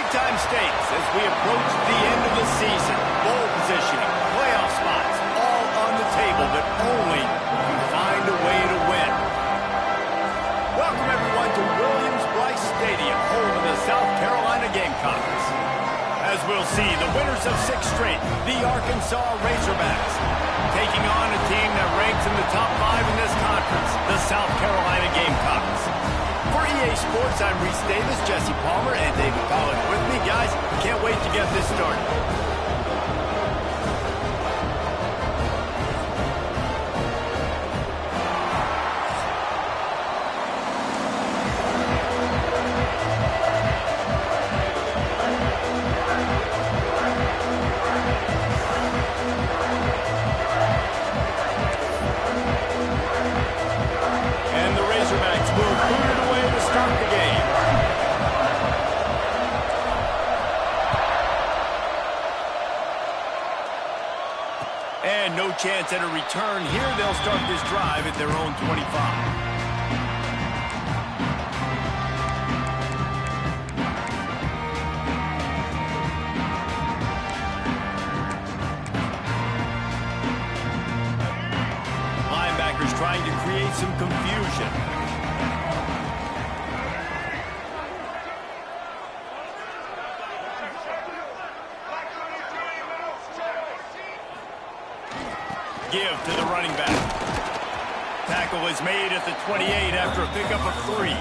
Big-time stakes as we approach the end of the season. Bowl positioning, playoff spots, all on the table that only can find a way to win. Welcome, everyone, to Williams-Brice Stadium, home of the South Carolina Gamecocks. As we'll see, the winners of 6 straight, the Arkansas Razorbacks, taking on a team that ranks in the top 5 in this conference, the South Carolina Gamecocks. For EA Sports, I'm Reese Davis, Jesse Palmer, and David Collins with me. Guys, can't wait to get this started. And no chance at a return here. They'll start this drive at their own 25. Linebackers trying to create some confusion. Give to the running back. Tackle is made at the 28 after a pickup of 3.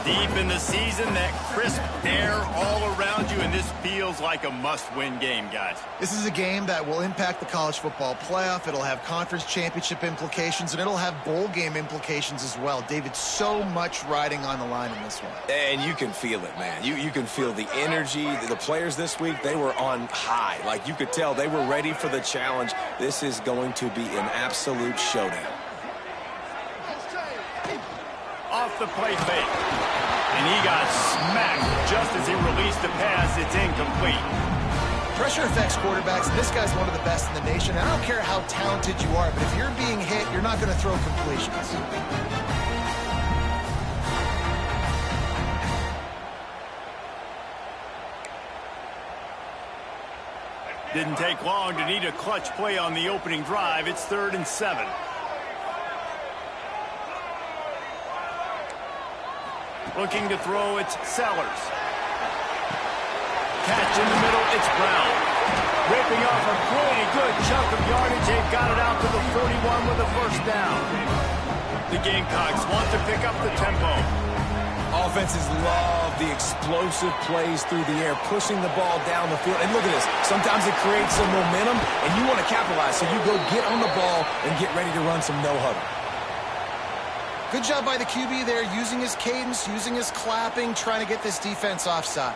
Deep in the season, that crisp air all around you, and this feels like a must-win game, guys. This is a game that will impact the college football playoff. It'll have conference championship implications, and it'll have bowl game implications as well. David, so much riding on the line in this one. And you can feel it, man. You can feel the energy. The players this week, they were on high. Like, you could tell they were ready for the challenge. This is going to be an absolute showdown. Off the play fake. And he got smacked just as he released the pass. It's incomplete. Pressure affects quarterbacks, and this guy's one of the best in the nation. I don't care how talented you are, but if you're being hit, you're not going to throw completions. Didn't take long to need a clutch play on the opening drive. It's 3rd and 7. Looking to throw, it's Sellers. Catch in the middle, it's Brown. Ripping off a pretty good chunk of yardage. They've got it out to the 41 with a first down. The Gamecocks want to pick up the tempo. Offenses love the explosive plays through the air, pushing the ball down the field. And look at this. Sometimes it creates some momentum, and you want to capitalize. So you go get on the ball and get ready to run some no-huddle. Good job by the QB there, using his cadence, using his clapping, trying to get this defense offside.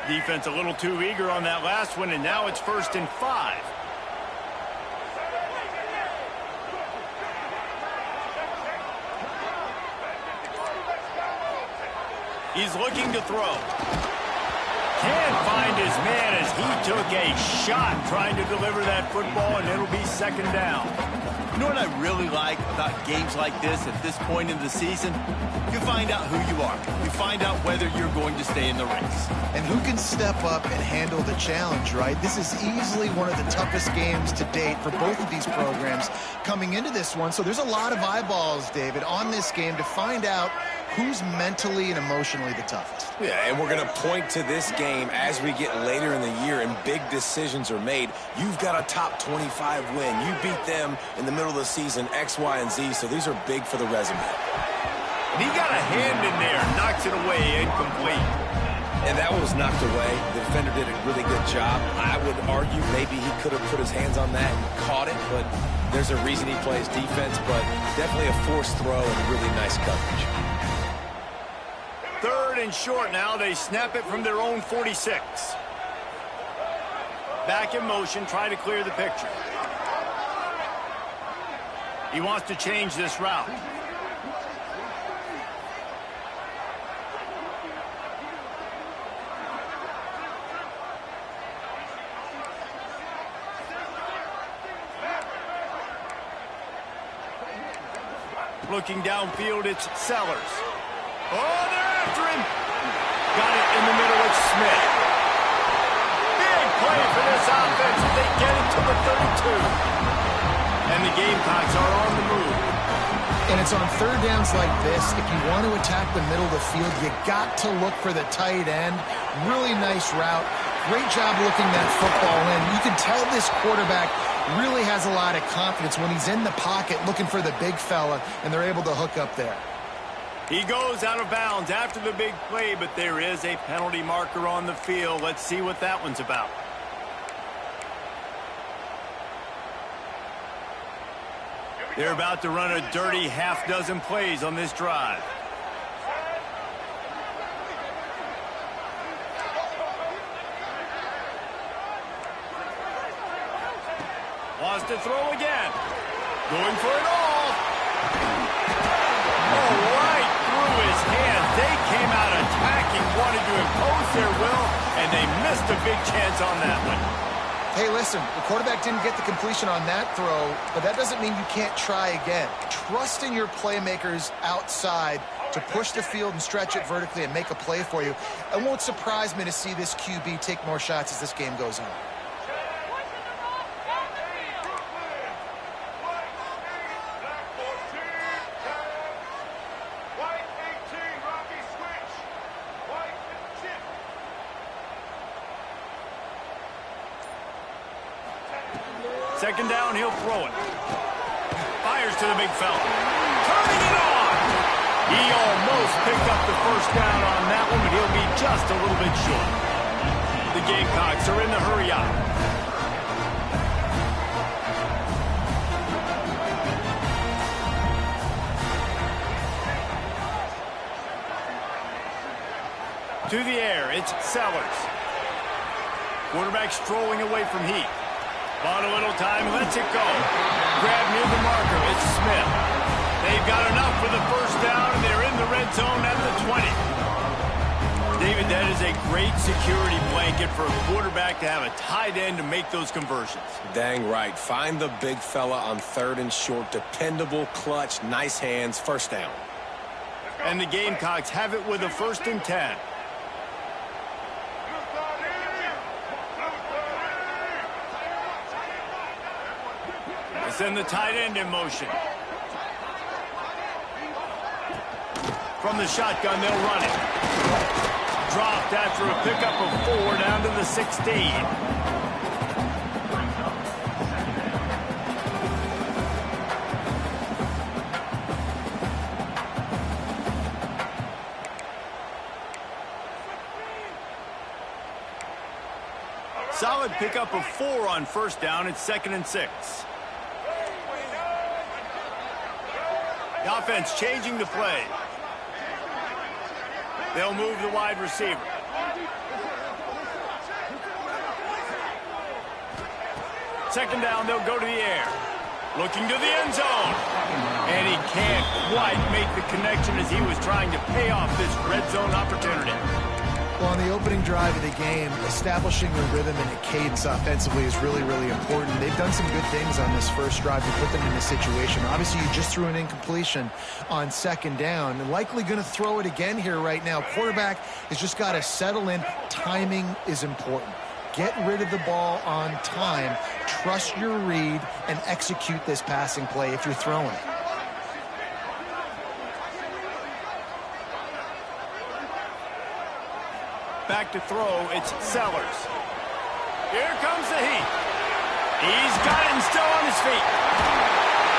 Defense a little too eager on that last one, and now it's 1st and 5. He's looking to throw. Can't find his man as he took a shot trying to deliver that football, and it'll be 2nd down. You know what I really like about games like this at this point in the season? You find out who you are. You find out whether you're going to stay in the race. And who can step up and handle the challenge, right? This is easily one of the toughest games to date for both of these programs coming into this one. So there's a lot of eyeballs, David, on this game to find out who's mentally and emotionally the toughest. Yeah, and we're going to point to this game as we get later in the year and big decisions are made. You've got a top 25 win. You beat them in the middle of the season, X, Y, and Z, so these are big for the resume. And he got a hand in there, knocks it away, incomplete. And that was knocked away. The defender did a really good job. I would argue maybe he could have put his hands on that and caught it, but there's a reason he plays defense, but definitely a forced throw and really nice coverage. 3rd and short now. They snap it from their own 46. Back in motion, try to clear the picture. He wants to change this route. Looking downfield, it's Sellers. Oh, they're after him. Got it in the middle, it's Smith. Big play for this offense as they get it to the 32. And the Gamecocks are on the move. And it's on third downs like this. If you want to attack the middle of the field, you got to look for the tight end. Really nice route. Great job looking that football in. You can tell this quarterback really has a lot of confidence when he's in the pocket looking for the big fella, and they're able to hook up there. He goes out of bounds after the big play, but there is a penalty marker on the field. Let's see what that one's about. They're about to run a dirty half-dozen plays on this drive. Wants to throw again. Going for it all. Oh, right through his hands. They came out attacking, wanted to impose their will, and they missed a big chance on that one. Hey, listen, the quarterback didn't get the completion on that throw, but that doesn't mean you can't try again. Trust in your playmakers outside to push the field and stretch it vertically and make a play for you. It won't surprise me to see this QB take more shots as this game goes on. Second down, he'll throw it. Fires to the big fella. Turning it on. He almost picked up the first down on that one, but he'll be just a little bit short. The Gamecocks are in the hurry up. To the air, it's Sellers. Quarterback strolling away from Heat. Bought a little time, lets it go. Grab near the marker, it's Smith. They've got enough for the first down, and they're in the red zone at the 20. David, that is a great security blanket for a quarterback to have a tight end to make those conversions. Dang right. Find the big fella on third and short. Dependable, clutch, nice hands, first down. And the Gamecocks have it with a 1st and 10. Send the tight end in motion. From the shotgun, they'll run it. Dropped after a pickup of 4 down to the 16. Solid pickup of 4 on first down. It's 2nd and 6. The offense changing the play. They'll move the wide receiver. Second down, they'll go to the air. Looking to the end zone. And he can't quite make the connection as he was trying to pay off this red zone opportunity. Well, on the opening drive of the game, establishing a rhythm and a cadence offensively is really, really important. They've done some good things on this first drive to put them in this situation. Obviously, you just threw an incompletion on second down, and likely going to throw it again here right now. Quarterback has just got to settle in. Timing is important. Get rid of the ball on time. Trust your read and execute this passing play if you're throwing it. Back to throw, it's Sellers. Here comes the Heat. He's got it and still on his feet.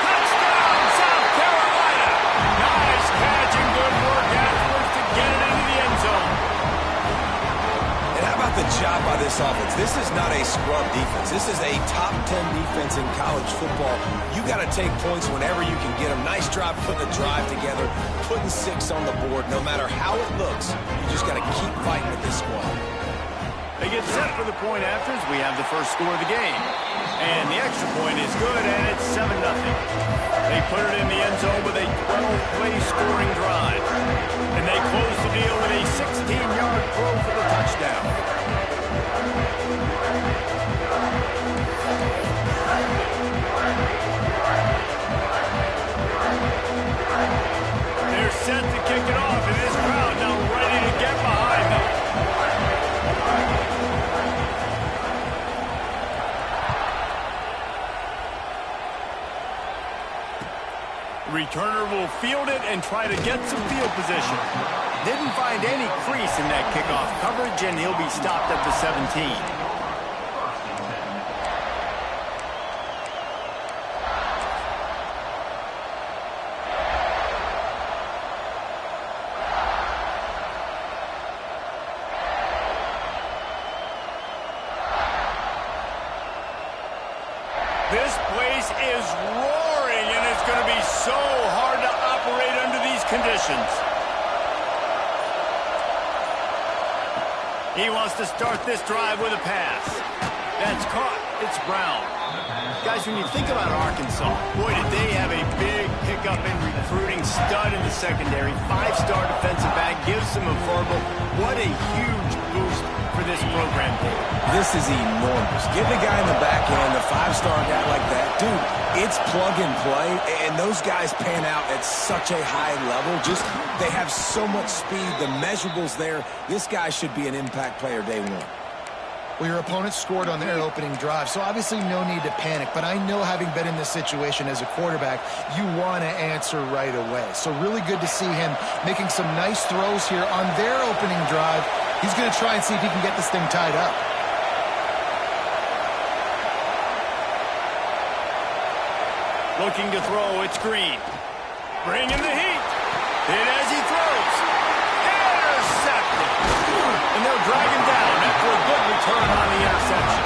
Touchdown, South Carolina. Nice catch and good work afterwards to get it into the end zone. And how about the job by this offense? This is not a scrub defense. This is a top 10 defense in college football. You got to take points whenever you can get them. Nice job putting a drive together, putting 6 on the board. No matter how it looks, you just got to keep fighting with this squad. They get set for the point after as we have the first score of the game. And the extra point is good, and it's 7-0. They put it in the end zone with a 12-play scoring drive. And they close the deal with a 16-yard throw for the touchdown. and try to get some field position. Didn't find any crease in that kickoff coverage, and he'll be stopped at the 17. This place is roaring, and it's going to be so hard to operate under these conditions. He wants to start this drive with a pass. That's caught. It's Brown. Guys, when you think about Arkansas, boy, did they have a big pickup in recruiting. Stud in the secondary. 5-star defensive back. Gives them a verbal. What a huge boost for this program, David. This is enormous. Give the guy in the back end, a 5-star guy like that. Dude, it's plug and play, and those guys pan out at such a high level. Just, they have so much speed. The measurables there. This guy should be an impact player day one. Well, your opponent scored on their opening drive, so obviously no need to panic. But I know, having been in this situation as a quarterback, you want to answer right away. So really good to see him making some nice throws here on their opening drive. He's going to try and see if he can get this thing tied up. Looking to throw, it's Green. Bringing the heat. Hit as he throws. Intercepted. And they'll drag him down after a good return on the interception.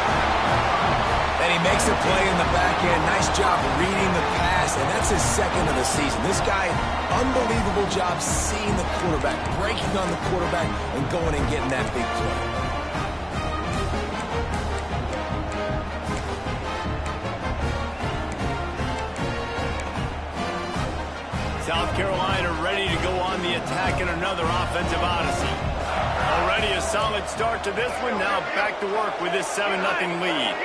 And he makes a play in the back end. Nice job reading the pass, and that's his second of the season. This guy, unbelievable job seeing the quarterback, breaking on the quarterback, and going and getting that big play. South Carolina ready to go on the attack in another offensive odyssey. Already a solid start to this one. Now back to work with this 7-0 lead.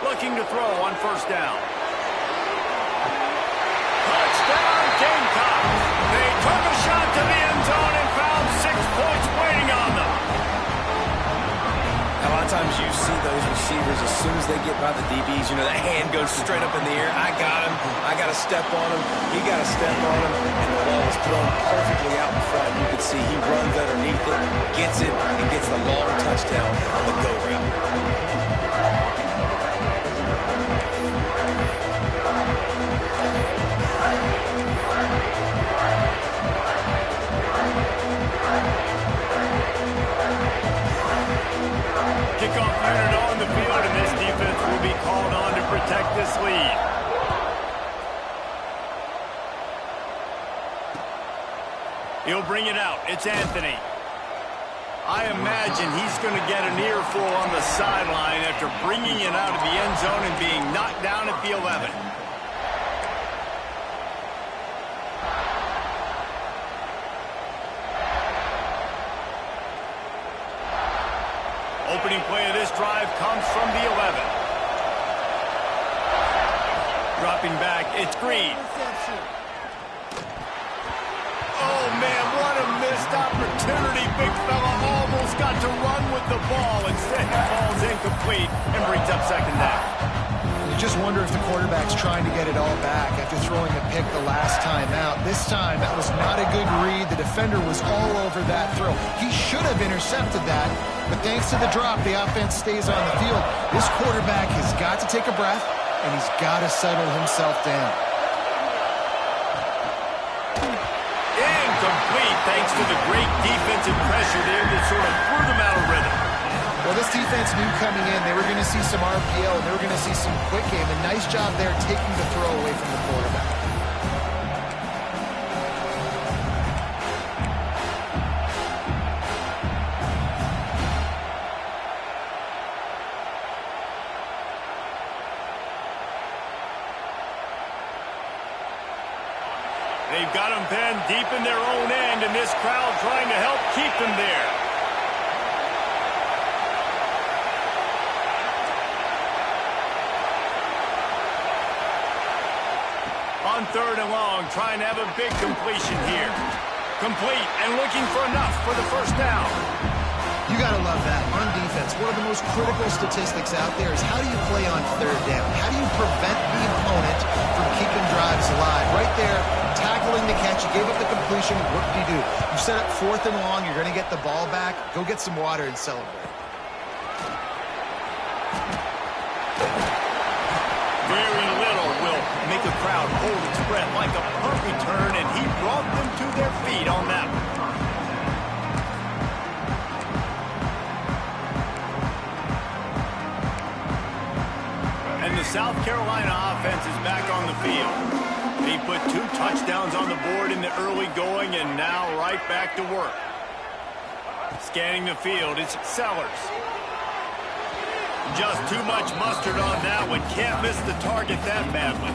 Looking to throw on first down. Touchdown, Gamecocks. They took a shot to the end zone and found 6 points waiting on them. A lot of times you see those receivers, as soon as they get by the DBs, you know, that hand goes straight up in the air. I got him. I got to step on him. He got to step on him. And the ball is thrown perfectly out in front. You can see he runs underneath it, gets it, and gets the long touchdown on the go route. Kickoff unit on the field, and this defense will be called on to protect this lead. He'll bring it out. It's Anthony. I imagine he's going to get an earful on the sideline after bringing it out of the end zone and being knocked down at the 11. Opening play of this drive comes from the 11. Dropping back, it's Green. Oh, man, what a missed opportunity. Big fella almost got to run with the ball. Instead, he falls incomplete and brings up second down. You just wonder if the quarterback's trying to get it all back after throwing a pick the last time out. This time, that was not a good read. The defender was all over that throw. He should have intercepted that, but thanks to the drop, the offense stays on the field. This quarterback has got to take a breath, and he's got to settle himself down. Incomplete, thanks to the great defensive pressure there that sort of threw them out of rhythm. Well, this defense knew coming in they were going to see some RPO, and they were going to see some quick game. A nice job there taking the throw away from the quarterback. They've got them pinned deep in their own end, and this crowd trying to help keep them there. On third and long, trying to have a big completion here. Complete and looking for enough for the first down. You got to love that. On defense, one of the most critical statistics out there is how do you play on third down? How do you prevent the opponent from keeping drives alive? Right there, tackling the catch, you gave up the completion, what do? You set up 4th and long, you're going to get the ball back, go get some water and celebrate. Very little will make a crowd hold its breath like a punt return, and he brought them to their feet on that one. And the South Carolina offense is back on the field. He put 2 touchdowns on the board in the early going, and now right back to work. Scanning the field, it's Sellers. Just too much mustard on that one. Can't miss the target that badly.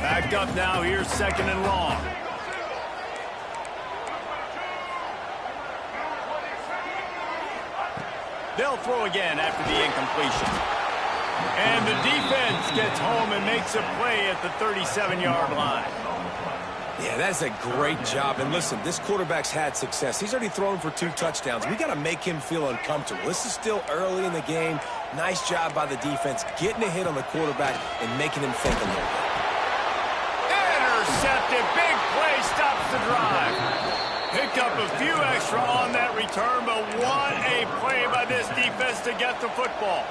Backed up now, here's 2nd and long. They'll throw again after the incompletion. And the defense gets home and makes a play at the 37-yard line. Yeah, that's a great job. And listen, this quarterback's had success. He's already thrown for 2 touchdowns. We got to make him feel uncomfortable. This is still early in the game. Nice job by the defense, getting a hit on the quarterback and making him think a little bit. Intercepted. Big play stops the drive. Picked up a few extra on that return, but what a play by this defense to get the football.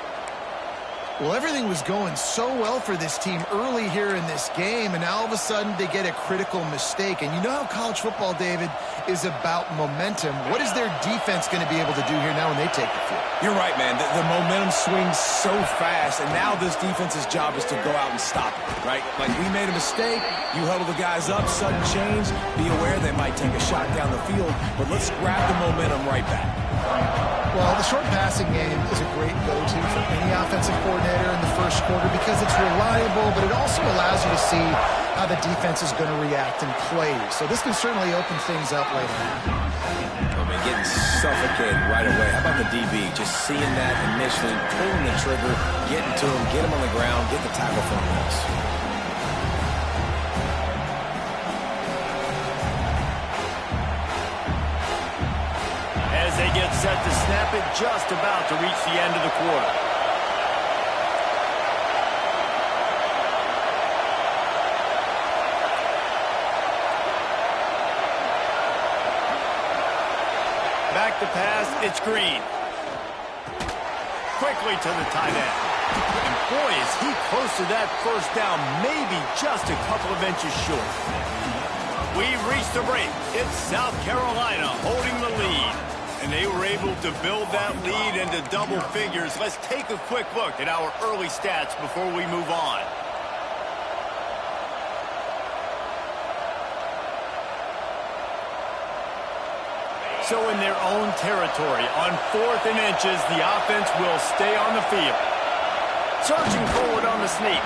Well, everything was going so well for this team early here in this game, and now all of a sudden they get a critical mistake. And you know how college football, David, is about momentum. What is their defense going to be able to do here now when they take the field? You're right, man. The momentum swings so fast, and now this defense's job is to go out and stop it, right? Like, we made a mistake, you huddle the guys up, sudden change, be aware they might take a shot down the field, but let's grab the momentum right back. Well, the short passing game is a great go-to for any offensive coordinator in the first quarter because it's reliable, but it also allows you to see how the defense is going to react and play. So this can certainly open things up later on. Getting suffocated right away. How about the DB? Just seeing that initially, pulling the trigger, getting to him, get him on the ground, get the tackle for a loss. As they get set to snap it, just about to reach the end of the quarter. Back to pass, it's Green. Quickly to the tight end. And boy, is he close to that first down, maybe just a couple of inches short. We've reached the break. It's South Carolina holding the lead. And they were able to build that lead into double figures. Let's take a quick look at our early stats before we move on. So in their own territory, on 4th and inches, the offense will stay on the field. Surging forward on the sneak.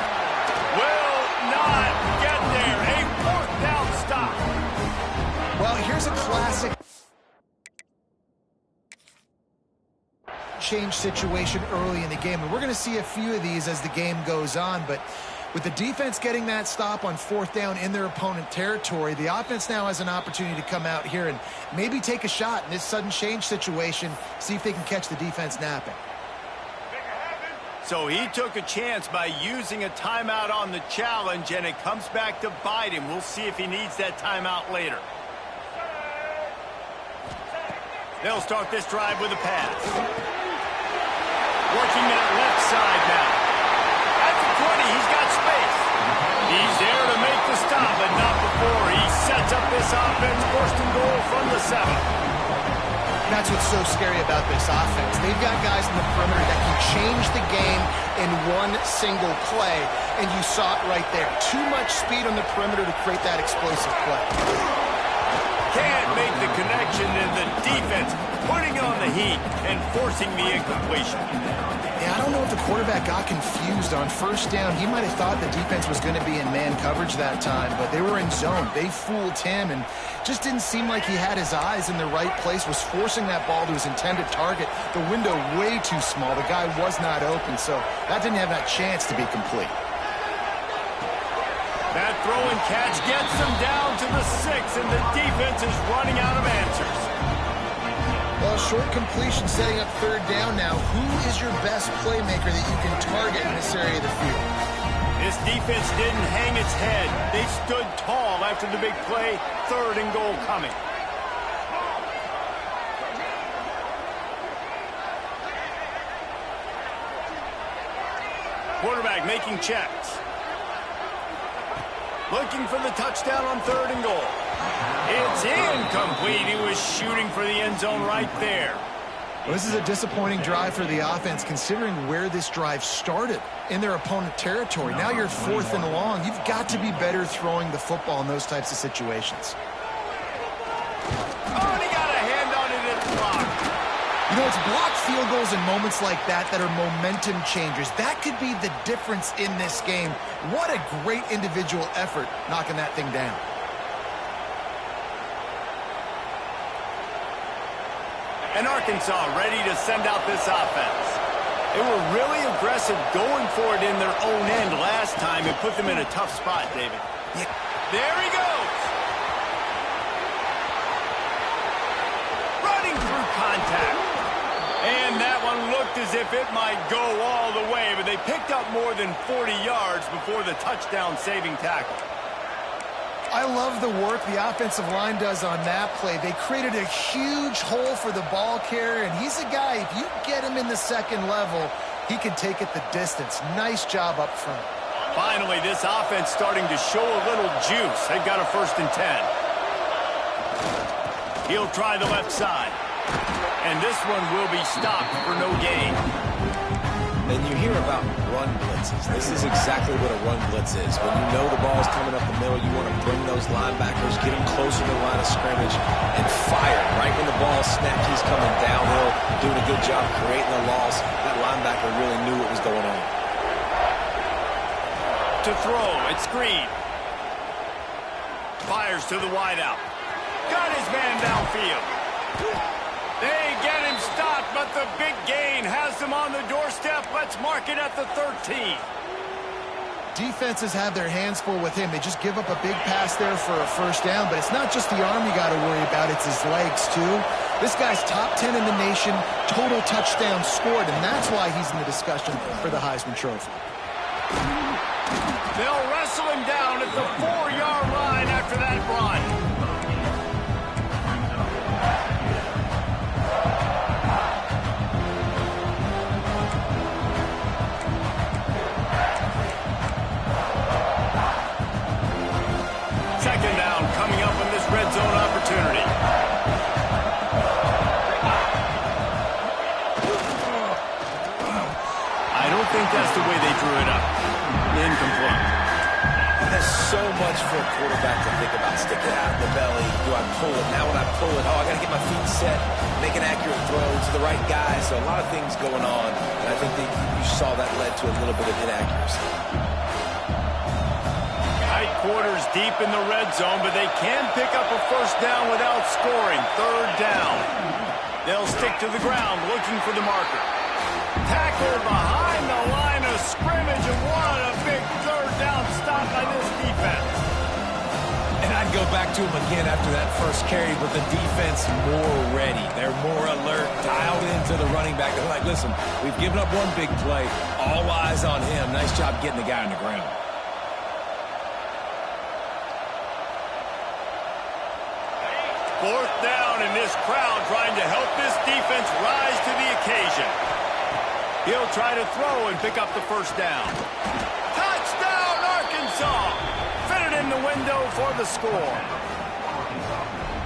Will not get there. A 4th down stop. Well, here's a classic change situation early in the game, and we're going to see a few of these as the game goes on, but with the defense getting that stop on 4th down in their opponent territory, the offense now has an opportunity to come out here and maybe take a shot in this sudden change situation, see if they can catch the defense napping. So he took a chance by using a timeout on the challenge, and it comes back to bite him. We'll see if he needs that timeout later. They'll start this drive with a pass. Working that left side now. At the 20, he's got space. He's there to make the stop, but not before. He sets up this offense, 1st and goal from the 7. That's what's so scary about this offense. They've got guys in the perimeter that can change the game in one single play, and you saw it right there. Too much speed on the perimeter to create that explosive play. Can't make the connection, and the defense putting on the heat and forcing the incompletion. Yeah, I don't know if the quarterback got confused on 1st down. He might have thought the defense was going to be in man coverage that time, but they were in zone. They fooled him and just didn't seem like he had his eyes in the right place, was forcing that ball to his intended target. The window way too small. The guy was not open, so that didn't have that chance to be complete. catch gets them down to the 6, and the defense is running out of answers. Well, short completion setting up third down now. Who is your best playmaker that you can target in this area of the field? This defense didn't hang its head. They stood tall after the big play, 3rd and goal coming. Quarterback making checks. Looking for the touchdown on 3rd and goal. It's incomplete. He was shooting for the end zone right there. Well, this is a disappointing drive for the offense, considering where this drive started, in their opponent territory. Now you're 4th and long. You've got to be better throwing the football in those types of situations. Oh, and he got a hand on it. It's blocked. You know, it's blocked field goals in moments like that that are momentum changers. That could be the difference in this game. What a great individual effort knocking that thing down. And Arkansas ready to send out this offense. They were really aggressive going for it in their own end last time. It put them in a tough spot, David. Yeah. There he goes. Running through contact. And that one looked as if it might go all the way, but they picked up more than 40 yards before the touchdown-saving tackle. I love the work the offensive line does on that play. They created a huge hole for the ball carrier, and he's a guy, if you get him in the second level, he can take it the distance. Nice job up front. Finally, this offense starting to show a little juice. They've got a 1st and 10. He'll try the left side. And this one will be stopped for no gain. And you hear about run blitzes. This is exactly what a run blitz is. When you know the ball's coming up the middle, you want to bring those linebackers, get them closer to the line of scrimmage, and fire. Right when the ball snapped, he's coming downhill, doing a good job creating a loss. That linebacker really knew what was going on. To throw, it's Green. Fires to the wideout. Got his man downfield. They get him stopped, but the big gain has them on the doorstep. Let's mark it at the 13. Defenses have their hands full with him. They just give up a big pass there for a 1st down, but it's not just the arm you got to worry about, it's his legs too. This guy's top 10 in the nation, total touchdowns scored, and that's why he's in the discussion for the Heisman Trophy. They'll wrestle him down at the 4-yard line after that run. Second down coming up in this red zone opportunity. I don't think that's the way they drew it up. Incomplete. There's so much for a quarterback to think about. Stick it out in the belly. Do I pull it? Now when I pull it, I got to get my feet set, make an accurate throw to the right guy. So a lot of things going on, and I think that you saw that led to a little bit of inaccuracy. Tight quarters deep in the red zone, but they can pick up a 1st down without scoring. 3rd down. They'll stick to the ground looking for the marker. Tackle behind the line of scrimmage, and what a big 3rd down stop by this defense. And I'd go back to him again after that first carry, but the defense more ready. They're more alert, dialed into the running back. They're like, listen, we've given up one big play. All eyes on him. Nice job getting the guy on the ground. 4th down, and this crowd trying to help this defense rise to the occasion. He'll try to throw and pick up the 1st down. Touchdown, Arkansas! Fitted in the window for the score.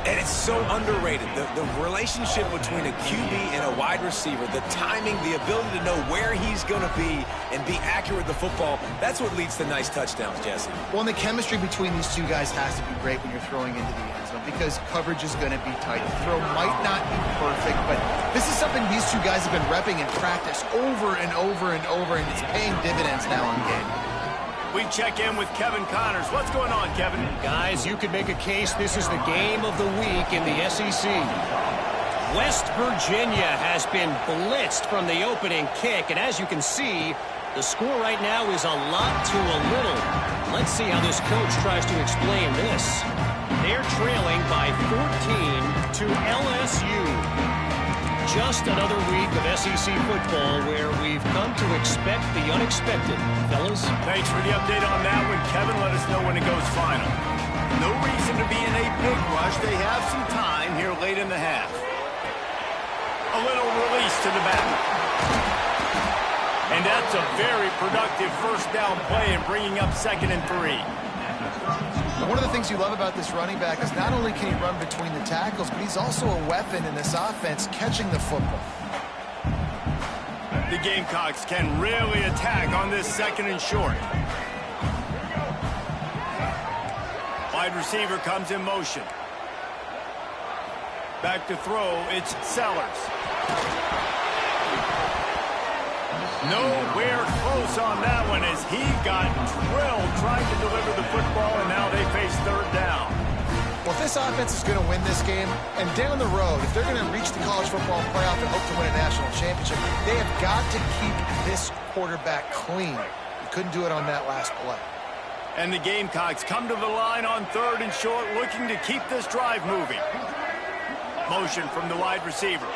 And it's so underrated. The relationship between a QB and a wide receiver, the timing, the ability to know where he's going to be and be accurate with the football, that's what leads to nice touchdowns, Jesse. Well, and the chemistry between these two guys has to be great when you're throwing into the end zone because coverage is going to be tight. The throw might not be perfect, but this is something these two guys have been repping in practice over and over and over, and it's paying dividends now in game. We check in with Kevin Connors. What's going on, Kevin? Guys, you could make a case this is the game of the week in the SEC. West Virginia has been blitzed from the opening kick, and as you can see, the score right now is a lot to a little. Let's see how this coach tries to explain this. They're trailing by 14 to LSU. Just another week of SEC football where we've come to expect the unexpected. Fellas? Thanks for the update on that one, Kevin. Let us know when it goes final. No reason to be in a big rush. They have some time here late in the half. A little release to the back. And that's a very productive first down play in bringing up 2nd and 3. One of the things you love about this running back is not only can he run between the tackles, but he's also a weapon in this offense catching the football. The Gamecocks can really attack on this 2nd and short. Wide receiver comes in motion. Back to throw, it's Sellers. Nowhere close on that one as he got drilled trying to deliver the football, and now they face 3rd down. Well, if this offense is going to win this game, and down the road, if they're going to reach the college football playoff and hope to win a national championship, they have got to keep this quarterback clean. You couldn't do it on that last play. And the Gamecocks come to the line on 3rd and short, looking to keep this drive moving. Motion from the wide receiver.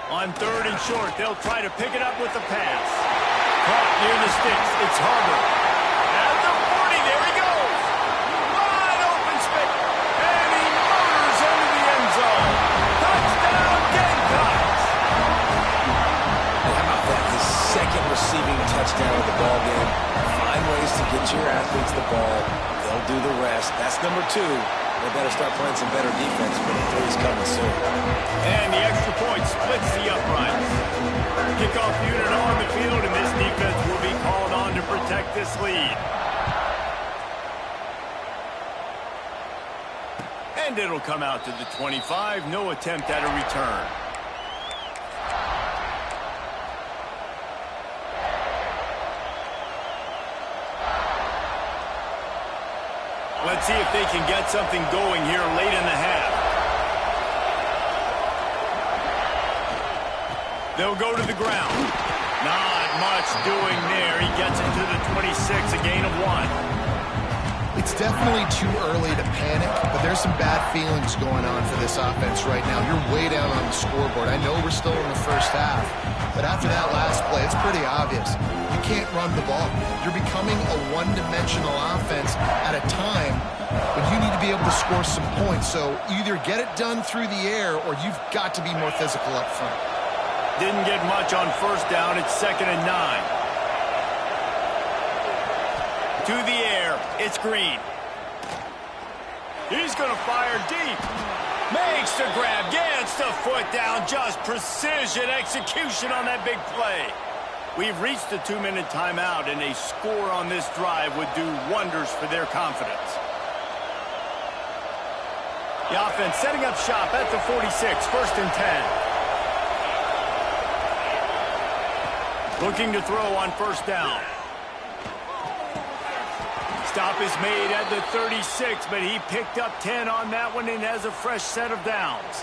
On 3rd and short, they'll try to pick it up with the pass. Caught near the sticks. It's Harper. At the 40, there he goes. Wide open spigot. And he motors into the end zone. Touchdown, Gamecocks. How about that? His 2nd receiving touchdown of the ball game. Find ways to get your athletes the ball. They'll do the rest. That's number 2. They better start playing some better defense, but the 3's coming soon. And the extra point splits the uprights. Kickoff unit on the field, and this defense will be called on to protect this lead. And it'll come out to the 25. No attempt at a return. Let's see if they can get something going here late in the half. They'll go to the ground. Not much doing there. He gets it to the 26, a gain of 1. It's definitely too early to panic, but there's some bad feelings going on for this offense right now. You're way down on the scoreboard. I know we're still in the first half, but after that last play, it's pretty obvious. You can't run the ball. You're becoming a one-dimensional offense at a time when you need to be able to score some points. So either get it done through the air or you've got to be more physical up front. Didn't get much on first down. It's 2nd and 9. To the air. It's Green. He's going to fire deep. Makes the grab. Gets the foot down. Just precision execution on that big play. We've reached the 2-minute timeout, and a score on this drive would do wonders for their confidence. The offense setting up shop at the 46, 1st and 10. Looking to throw on first down. Stop is made at the 36, but he picked up 10 on that one and has a fresh set of downs.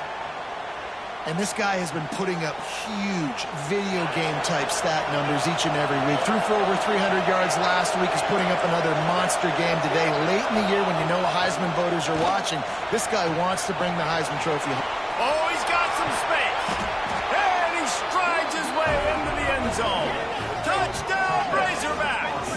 And this guy has been putting up huge video game-type stat numbers each and every week. Threw for over 300 yards last week. He's putting up another monster game today. Late in the year when you know Heisman voters are watching, this guy wants to bring the Heisman Trophy home. Oh, he's got some space. And he strides his way into the end zone. Touchdown, Razorbacks.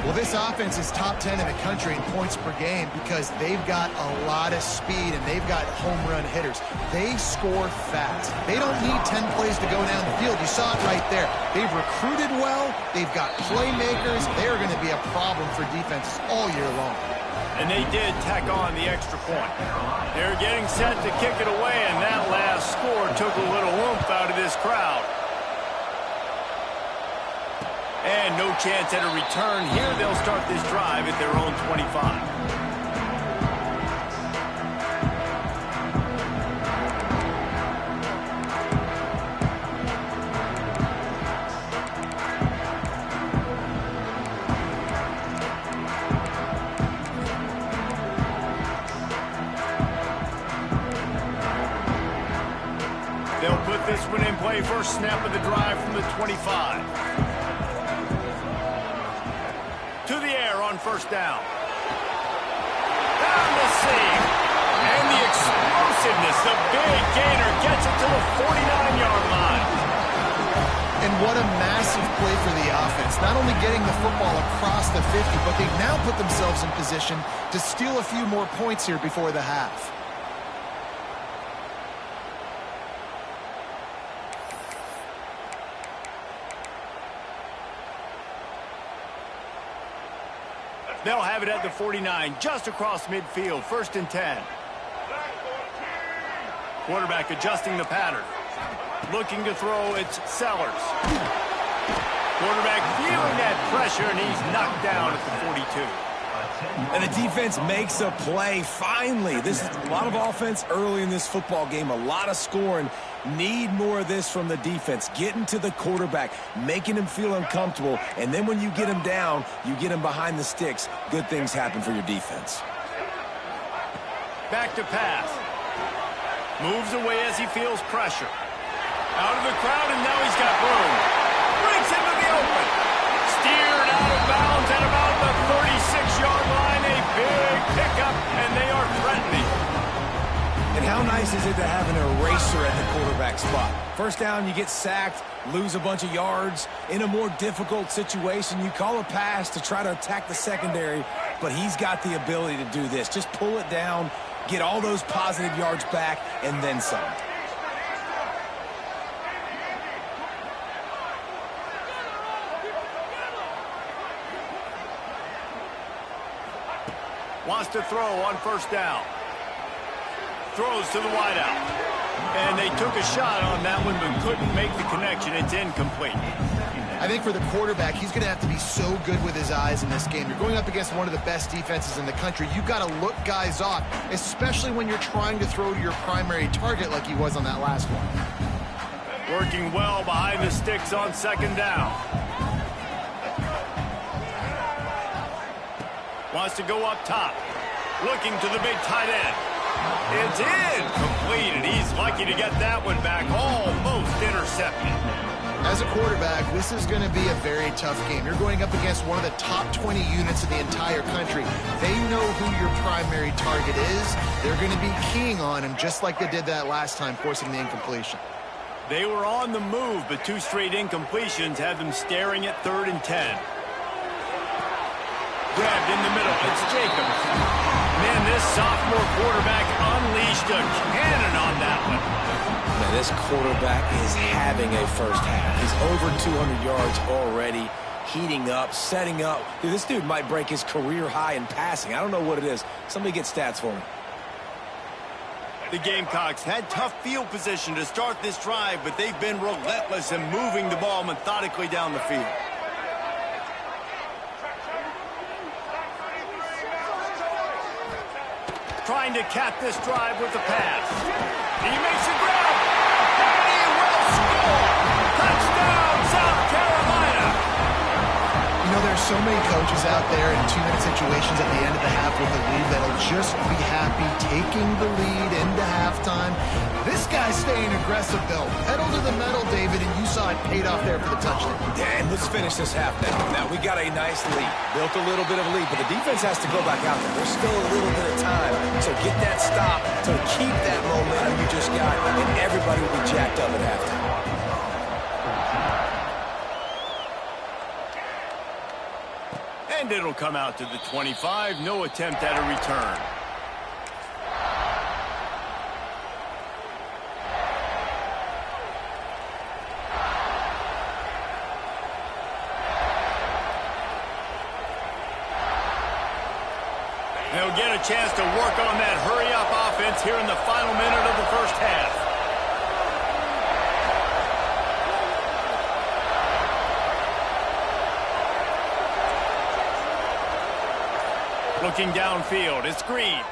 Well, this offense is top 10 in the country in points per game because they've got a lot of speed and they've got home run hitters. They score fast. They don't need 10 plays to go down the field. You saw it right there. They've recruited well. They've got playmakers. They're going to be a problem for defenses all year long. And they did tack on the extra point. They're getting set to kick it away, and that last score took a little oomph out of this crowd. And no chance at a return here. They'll start this drive at their own 25. They'll put this one in play, first snap of the drive from the 25. To the air on first down. Down the seam. And the explosiveness, the big gainer gets it to the 49-yard line. And what a massive play for the offense. Not only getting the football across the 50, but they've now put themselves in position to steal a few more points here before the half. They'll have it at the 49, just across midfield, 1st and 10. Quarterback adjusting the pattern. Looking to throw, it's Sellers. Quarterback feeling that pressure, and he's knocked down at the 42. And the defense makes a play, finally. This is a lot of offense early in this football game, a lot of scoring. Need more of this from the defense. Getting to the quarterback, making him feel uncomfortable, and then when you get him down, you get him behind the sticks. Good things happen for your defense. Back to pass. Moves away as he feels pressure. Out of the crowd, and now he's got room. Breaks into the open. Steered out of bounds at about the 36-yard line. A big pickup, and they are threatening. And how nice is it to have an eraser at the quarterback spot? First down, you get sacked, lose a bunch of yards. In a more difficult situation, you call a pass to try to attack the secondary, but he's got the ability to do this. Just pull it down, get all those positive yards back, and then some. Wants to throw on first down. Throws to the wideout. And they took a shot on that one, but couldn't make the connection. It's incomplete. I think for the quarterback, he's going to have to be so good with his eyes in this game. You're going up against one of the best defenses in the country. You've got to look guys off, especially when you're trying to throw to your primary target like he was on that last one. Working well behind the sticks on second down. Wants to go up top. Looking to the big tight end. It's incomplete, and he's lucky to get that one back. Almost intercepted. As a quarterback, this is going to be a very tough game. You're going up against one of the top 20 units in the entire country. They know who your primary target is. They're going to be keying on him just like they did that last time, forcing the incompletion. They were on the move, but 2 straight incompletions had them staring at 3rd and 10. Grabbed in the middle. It's Jacobs. Man, this sophomore quarterback unleashed a cannon on that one. Man, this quarterback is having a first half. He's over 200 yards already, heating up, setting up. Dude, this dude might break his career high in passing. I don't know what it is. Somebody get stats for me. The Gamecocks had tough field position to start this drive, but they've been relentless in moving the ball methodically down the field. Trying to cap this drive with the pass. He makes a grab. And he will score. Touchdown, South Carolina. You know, there's so many coaches out there in 2-minute situations at the end of the half with the lead that'll just be happy taking the lead into halftime. This guy's staying aggressive, though. Pedal to the metal, David, and you saw it paid off there for the touchdown. Yeah, and let's finish this half now. Now, we got a nice lead. Built a little bit of a lead, but the defense has to go back out there. There's still a little bit of time. So get that stop to keep that momentum you just got, and everybody will be jacked up at halftime. And it'll come out to the 25. No attempt at a return. They'll get a chance to work on that hurry-up offense here in the final minute of the first half. Looking downfield, it's Green.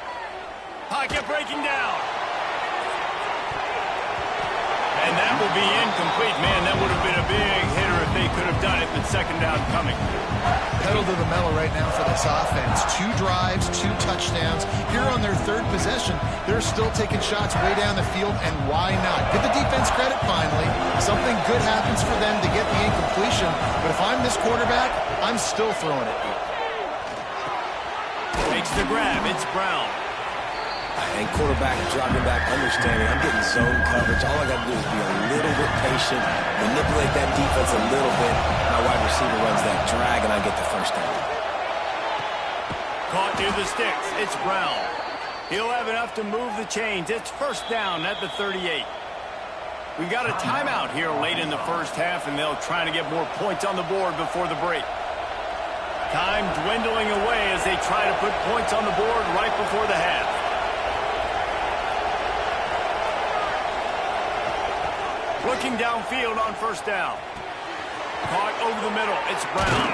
Pocket breaking down. And that will be incomplete. Man, that would have been a big hitter if they could have done it, but second down coming. Pedal to the metal right now for this offense. 2 drives, 2 touchdowns. Here on their 3rd possession, they're still taking shots way down the field, and why not? Give the defense credit finally. Something good happens for them to get the incompletion, but if I'm this quarterback, I'm still throwing it. Takes the grab. It's Brown. And quarterback dropping back, understanding I'm getting zone coverage. All I got to do is be a little bit patient, manipulate that defense a little bit. My wide receiver runs that drag, and I get the first down. Caught near the sticks. It's Brown. He'll have enough to move the chains. It's first down at the 38. We've got a timeout here late in the first half, and they'll try to get more points on the board before the break. Time dwindling away as they try to put points on the board right before the half. Looking downfield on first down. Caught over the middle. It's Brown.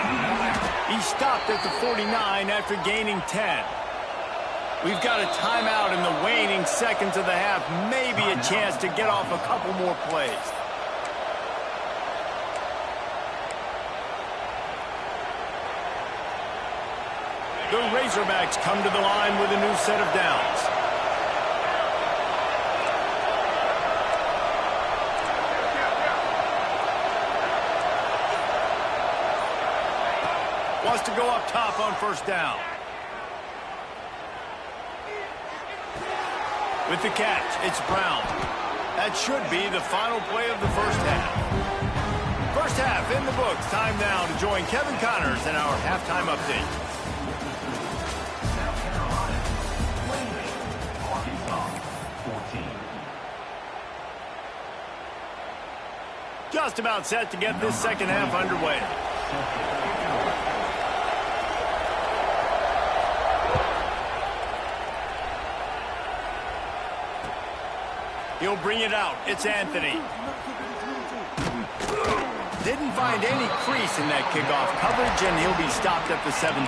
He stopped at the 49 after gaining 10. We've got a timeout in the waning seconds of the half. Maybe a chance to get off a couple more plays. The Razorbacks come to the line with a new set of downs. Wants to go up top on first down. With the catch, it's Brown. That should be the final play of the first half. First half in the books. Time now to join Kevin Connors in our halftime update. Just about set to get this second half underway. He'll bring it out. It's Anthony. Didn't find any crease in that kickoff coverage, and he'll be stopped at the 17.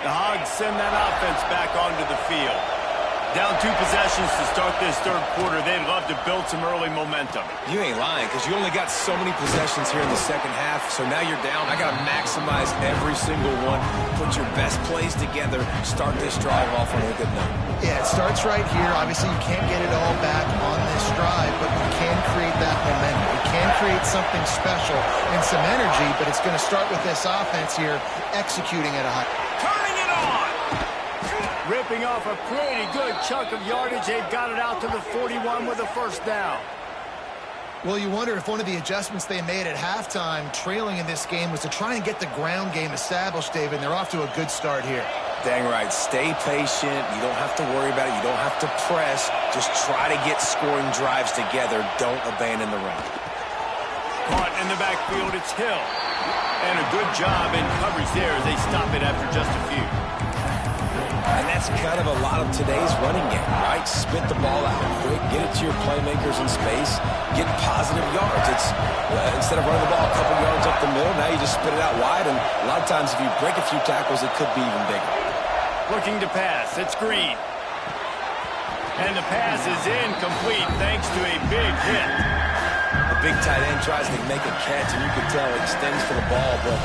The Hogs send that offense back onto the field. Down 2 possessions to start this third quarter. They'd love to build some early momentum. You ain't lying, because you only got so many possessions here in the second half, so now you're down. I got to maximize every single one. Put your best plays together. Start this drive off on a good note. Yeah, it starts right here. Obviously, you can't get it all back on this drive, but you can create that momentum. You can create something special and some energy, but it's going to start with this offense here executing at a high. Turning it on! Ripping off a pretty good chunk of yardage. They've got it out to the 41 with a first down. Well, you wonder if one of the adjustments they made at halftime, trailing in this game, was to try and get the ground game established, David, and they're off to a good start here. Dang right. Stay patient. You don't have to worry about it. You don't have to press. Just try to get scoring drives together. Don't abandon the run. Caught in the backfield, it's Hill. And a good job in coverage there as they stop it after just a few. And that's kind of a lot of today's running game, right? Spit the ball out quick, get it to your playmakers in space, get positive yards. It's instead of running the ball a couple yards up the middle, now you just spit it out wide, and a lot of times if you break a few tackles, it could be even bigger. Looking to pass, it's Green. And the pass is incomplete thanks to a big hit. The big tight end tries to make a catch, and you can tell it extends for the ball, but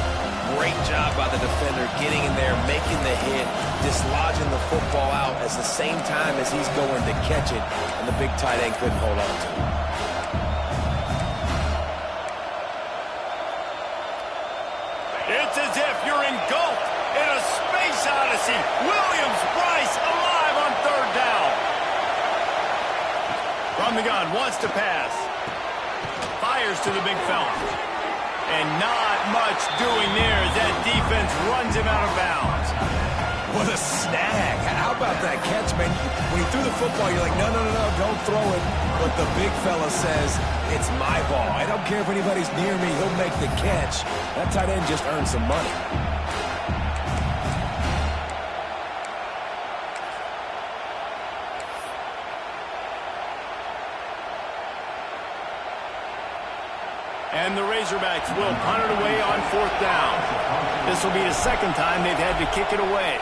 great job by the defender getting in there, making the hit, dislodging the football out at the same time as he's going to catch it, and the big tight end couldn't hold on to it. It's as if you're engulfed in a space odyssey. Williams-Brice alive on third down. From the gun, wants to pass. Fires to the big fella. And not much doing there as that defense runs him out of bounds. What a snag. How about that catch, man? When he threw the football, you're like, no, don't throw it. But the big fella says, it's my ball. I don't care if anybody's near me. He'll make the catch. That tight end just earned some money. And the Razorbacks will punt it away on 4th down. This will be the second time they've had to kick it away.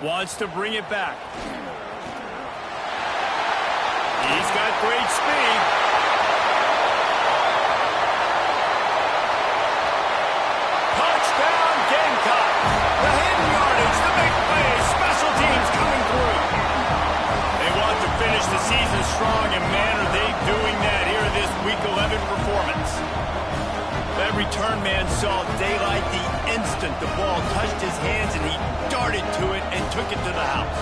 Wants to bring it back. He's got great speed. Touchdown, Gamecocks. The hidden yardage, the big play, special teams coming through. They want to finish the season strong, and man, are they doing that here in this Week 11 performance. That return man saw daylight the instant the ball touched his hands, and he darted to it and took it to the house.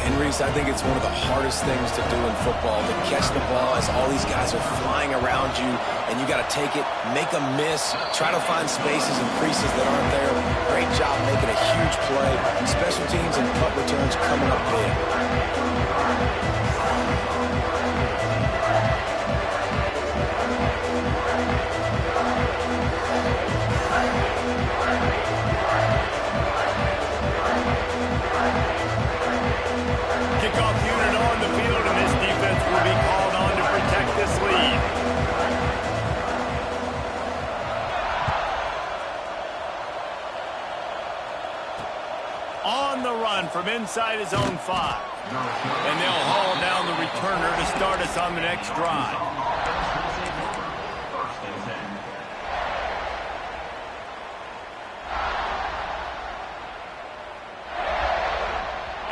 And Reese, I think it's one of the hardest things to do in football, to catch the ball as all these guys are flying around you, and you got to take it, make a miss, try to find spaces and creases that aren't there. Great job making a huge play. Special teams and punt returns coming up big. Kickoff unit on the field, and this defense will be called on to protect this lead. On the run from inside his own 5. And they'll haul down the returner to start us on the next drive.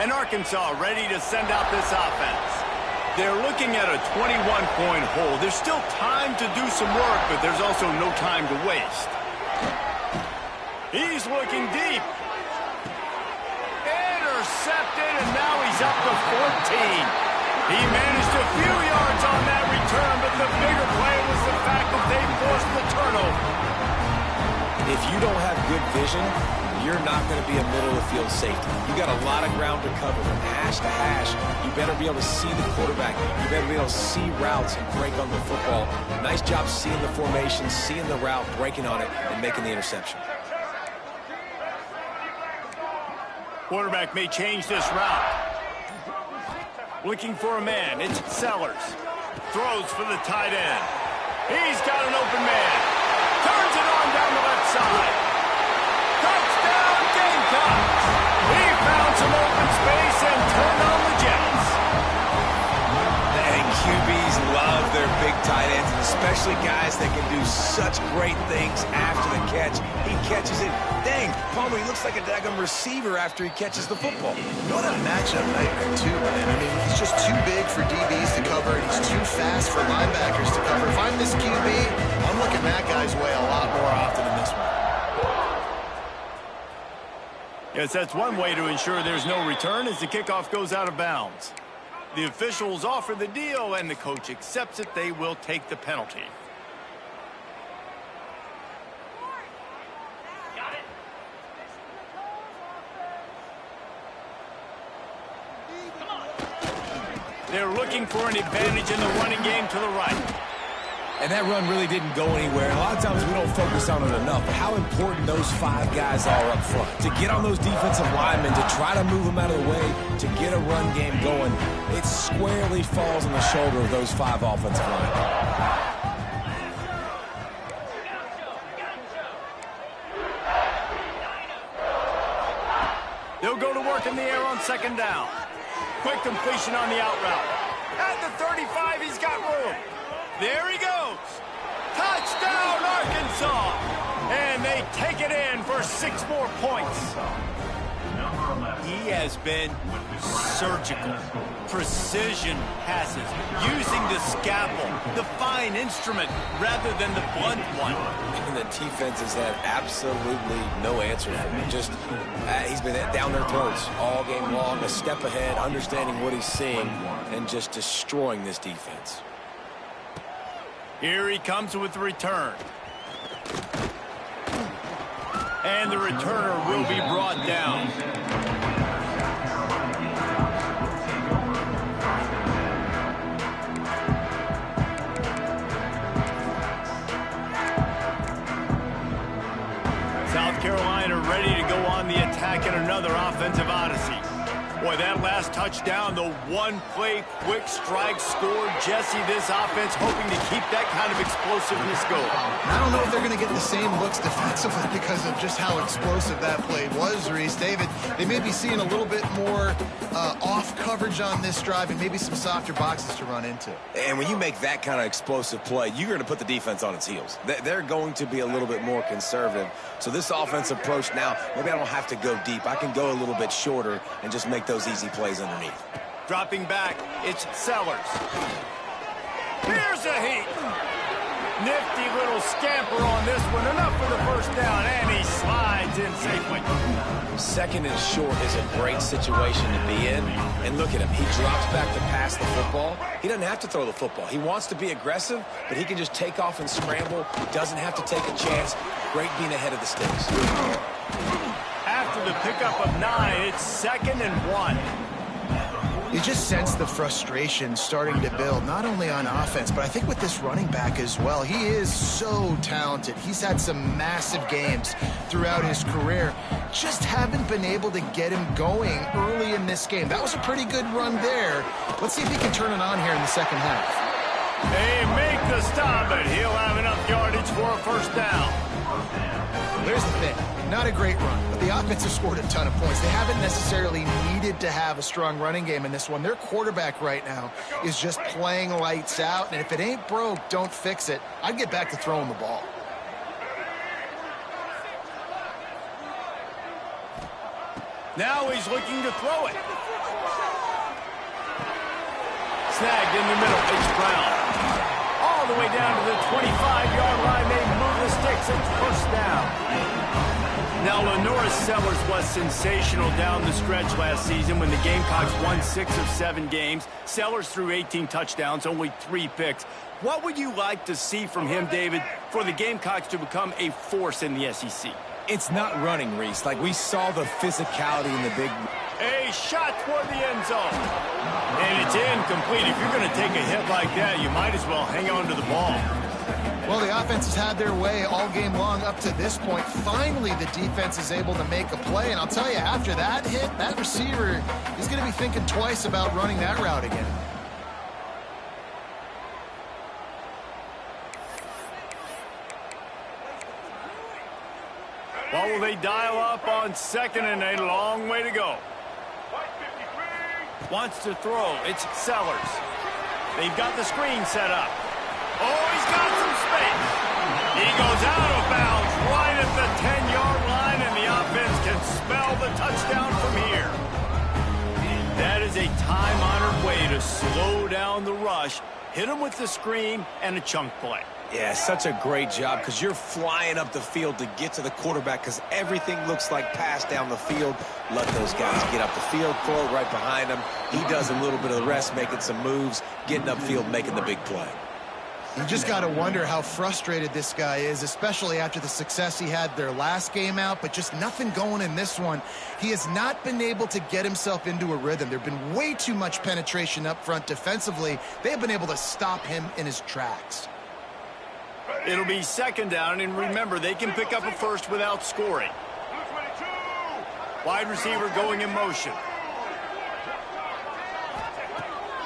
And Arkansas ready to send out this offense. They're looking at a 21-point hole. There's still time to do some work, but there's also no time to waste. He's looking deep. Intercepted, and now he's up to 14. He managed a few yards on that return, but the bigger play was the fact that they forced the turnover. If you don't have good vision, you're not going to be a middle-of-the-field safety. You got a lot of ground to cover from hash to hash. You better be able to see the quarterback. You better be able to see routes and break on the football. Nice job seeing the formation, seeing the route, breaking on it, and making the interception. Quarterback may change this route. Looking for a man. It's Sellers. Throws for the tight end. He's got an open man. Turns it on down the left side. Touchdown, Gamecocks! He found some open space and turned on the Jets. And QBs love their big tight ends, and especially guys that can do such great things after the catch. He catches it. Dang, Palmer, he looks like a daggum receiver after he catches the football. What a matchup nightmare, too, man. I mean, he's just too big for DBs to cover, and he's too fast for linebackers to cover. If I'm this QB, I'm looking that guy's way a lot more often than this one. Yes, that's one way to ensure there's no return as the kickoff goes out of bounds. The officials offer the deal, and the coach accepts it. They will take the penalty. They're looking for an advantage in the running game to the right. And that run really didn't go anywhere. A lot of times we don't focus on it enough, but how important those 5 guys are up front. To get on those defensive linemen, to try to move them out of the way, to get a run game going, it squarely falls on the shoulder of those 5 offensive linemen. They'll go to work in the air on 2nd down. Quick completion on the out route. At the 35, he's got room. There he goes. Touchdown, Arkansas. And they take it in for 6 more points. He has been surgical. Precision passes. Using the scalpel, the fine instrument, rather than the blunt one. And the defense has had absolutely no answer for him. Just, he's been down their throats all game long, a step ahead, understanding what he's seeing, and just destroying this defense. Here he comes with the return. And the returner will be brought down. South Carolina ready to go on the attack in another offensive odyssey. Boy, that last touchdown, the one-play quick strike scored. Jesse, this offense hoping to keep that kind of explosiveness going. I don't know if they're going to get the same looks defensively because of just how explosive that play was, Reese. David, they may be seeing a little bit more off coverage on this drive and maybe some softer boxes to run into. And when you make that kind of explosive play, you're going to put the defense on its heels. They're going to be a little bit more conservative. So this offensive approach now, maybe I don't have to go deep. I can go a little bit shorter and just make those easy plays underneath. Dropping back, it's Sellers. Here's a heat. Nifty little scamper on this one. Enough for the first down, and he slides in safely. Second and short is a great situation to be in. And look at him. He drops back to pass the football. He doesn't have to throw the football. He wants to be aggressive, but he can just take off and scramble. Doesn't have to take a chance. Great being ahead of the sticks. After the pickup of 9, it's 2nd and 1. You just sense the frustration starting to build, not only on offense, but I think with this running back as well. He is so talented. He's had some massive games throughout his career. Just haven't been able to get him going early in this game. That was a pretty good run there. Let's see if he can turn it on here in the second half. They make the stop, but he'll have enough yardage for a first down. Here's the thing. Not a great run, but the offense has scored a ton of points. They haven't necessarily needed to have a strong running game in this one. Their quarterback right now is just playing lights out, and if it ain't broke, don't fix it. I'd get back to throwing the ball. Now he's looking to throw it. Snagged in the middle. It's Brown. All the way down to the 25-yard line. They move the sticks. It's first down. Now, Lenoris Sellers was sensational down the stretch last season when the Gamecocks won 6 of 7 games. Sellers threw 18 touchdowns, only 3 picks. What would you like to see from him, David, for the Gamecocks to become a force in the SEC? It's not running, Reese. Like we saw the physicality in the big... A shot toward the end zone. And it's incomplete. If you're going to take a hit like that, you might as well hang on to the ball. Well, the offense has had their way all game long up to this point. Finally, the defense is able to make a play. And I'll tell you, after that hit, that receiver is going to be thinking twice about running that route again. What will they dial up on 2nd and a long way to go? Wants to throw. It's Sellers. They've got the screen set up. Oh, he's got some space. He goes out of bounds right at the 10-yard line, and the offense can spell the touchdown from here. That is a time-honored way to slow down the rush, hit him with the screen, and a chunk play. Yeah, such a great job because you're flying up the field to get to the quarterback because everything looks like pass down the field. Let those guys get up the field, throw it right behind him. He does a little bit of the rest, making some moves, getting upfield, making the big play. You just got to wonder how frustrated this guy is, especially after the success he had their last game out, but just nothing going in this one. He has not been able to get himself into a rhythm. There have been way too much penetration up front defensively. They have been able to stop him in his tracks. It'll be 2nd down, and remember, they can pick up a first without scoring. Wide receiver going in motion.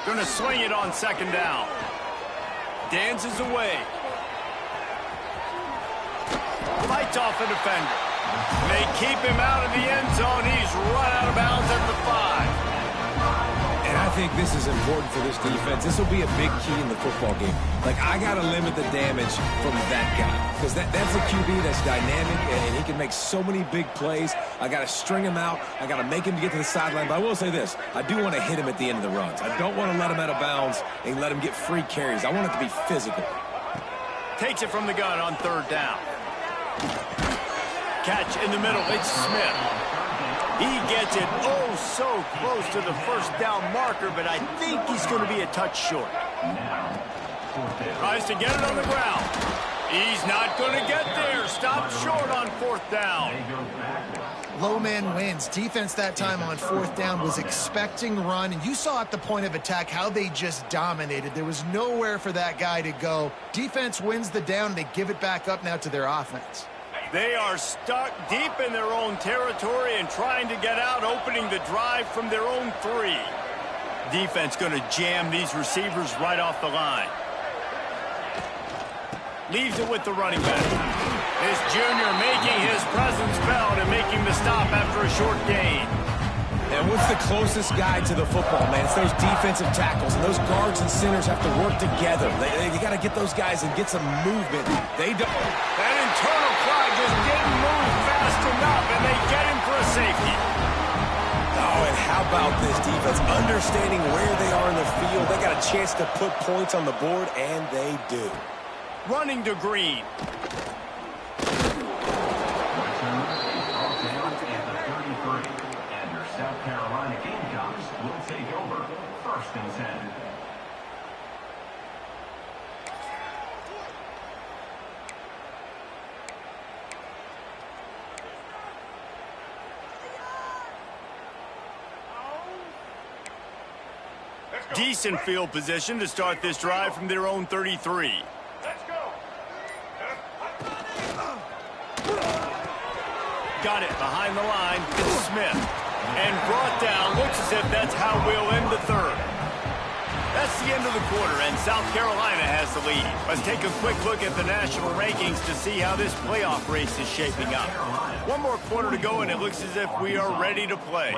Going to swing it on 2nd down. Dances away. Fights off a defender. They keep him out of the end zone. He's run out of bounds at the 5. And I think this is important for this defense. This will be a big key in the football game. Like, I got to limit the damage from that guy because that's a QB that's dynamic, and he can make so many big plays. I got to string him out. I got to make him get to the sideline. But I will say this. I do want to hit him at the end of the runs. I don't want to let him out of bounds and let him get free carries. I want it to be physical. Takes it from the gun on 3rd down. Catch in the middle. It's Smith. He gets it so close to the first down marker, but I think he's going to be a touch short. Tries to get it on the ground. He's not going to get there. Stopped short on 4th down. Low man wins. Defense that time on 4th down was expecting run, and you saw at the point of attack how they just dominated. There was nowhere for that guy to go. Defense wins the down. They give it back up now to their offense. They are stuck deep in their own territory and trying to get out, opening the drive from their own 3. Defense going to jam these receivers right off the line. Leaves it with the running back. This junior making his presence felt and making the stop after a short gain. And what's the closest guy to the football, man? It's those defensive tackles, and those guards and centers have to work together. They got to get those guys and get some movement. They don't. That internal clock just didn't move fast enough, and they get him for a safety. Oh, and how about this defense? Understanding where they are in the field. They got a chance to put points on the board, and they do. Running to Green. South Carolina Gamecocks will take over 1st and 10. Decent field position to start this drive from their own 33. Let's go. Got it behind the line. It's Smith. And brought down. Looks as if that's how we'll end the 3rd. That's the end of the quarter, and South Carolina has the lead. Let's take a quick look at the national rankings to see how this playoff race is shaping up. One more quarter to go, and it looks as if we are ready to play.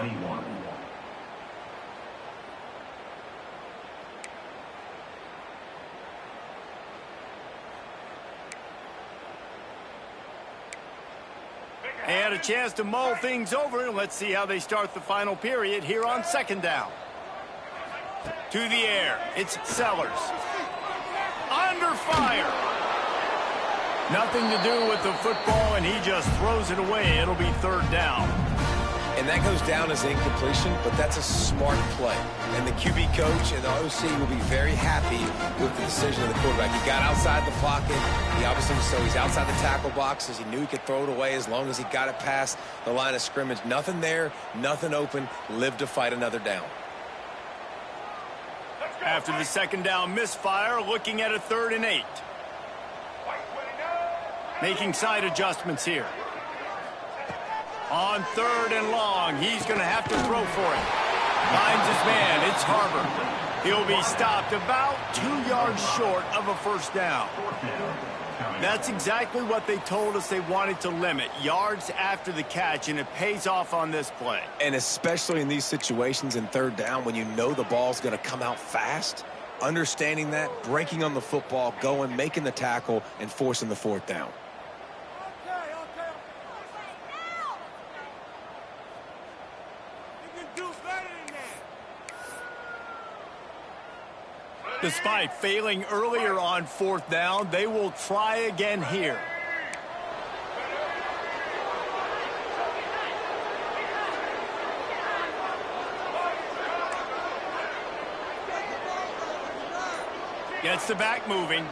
And a chance to mull things over, and let's see how they start the final period here on 2nd down. To the air, it's Sellers. Under fire. Nothing to do with the football, and he just throws it away. It'll be 3rd down. And that goes down as incompletion, but that's a smart play. And the QB coach and the OC will be very happy with the decision of the quarterback. He got outside the pocket. He obviously, so he's outside the tackle boxes. He knew he could throw it away as long as he got it past the line of scrimmage. Nothing there, nothing open. Lived to fight another down. After the 2nd down misfire, looking at a 3rd and 8. Making side adjustments here. On 3rd and long, he's going to have to throw for it. Finds his man. It's Harbor. He'll be stopped about 2 yards short of a 1st down. That's exactly what they told us they wanted to limit. Yards after the catch, and it pays off on this play. And especially in these situations in 3rd down when you know the ball's going to come out fast, understanding that, breaking on the football, going, making the tackle, and forcing the 4th down. Despite failing earlier on 4th down, they will try again here. Gets the back moving.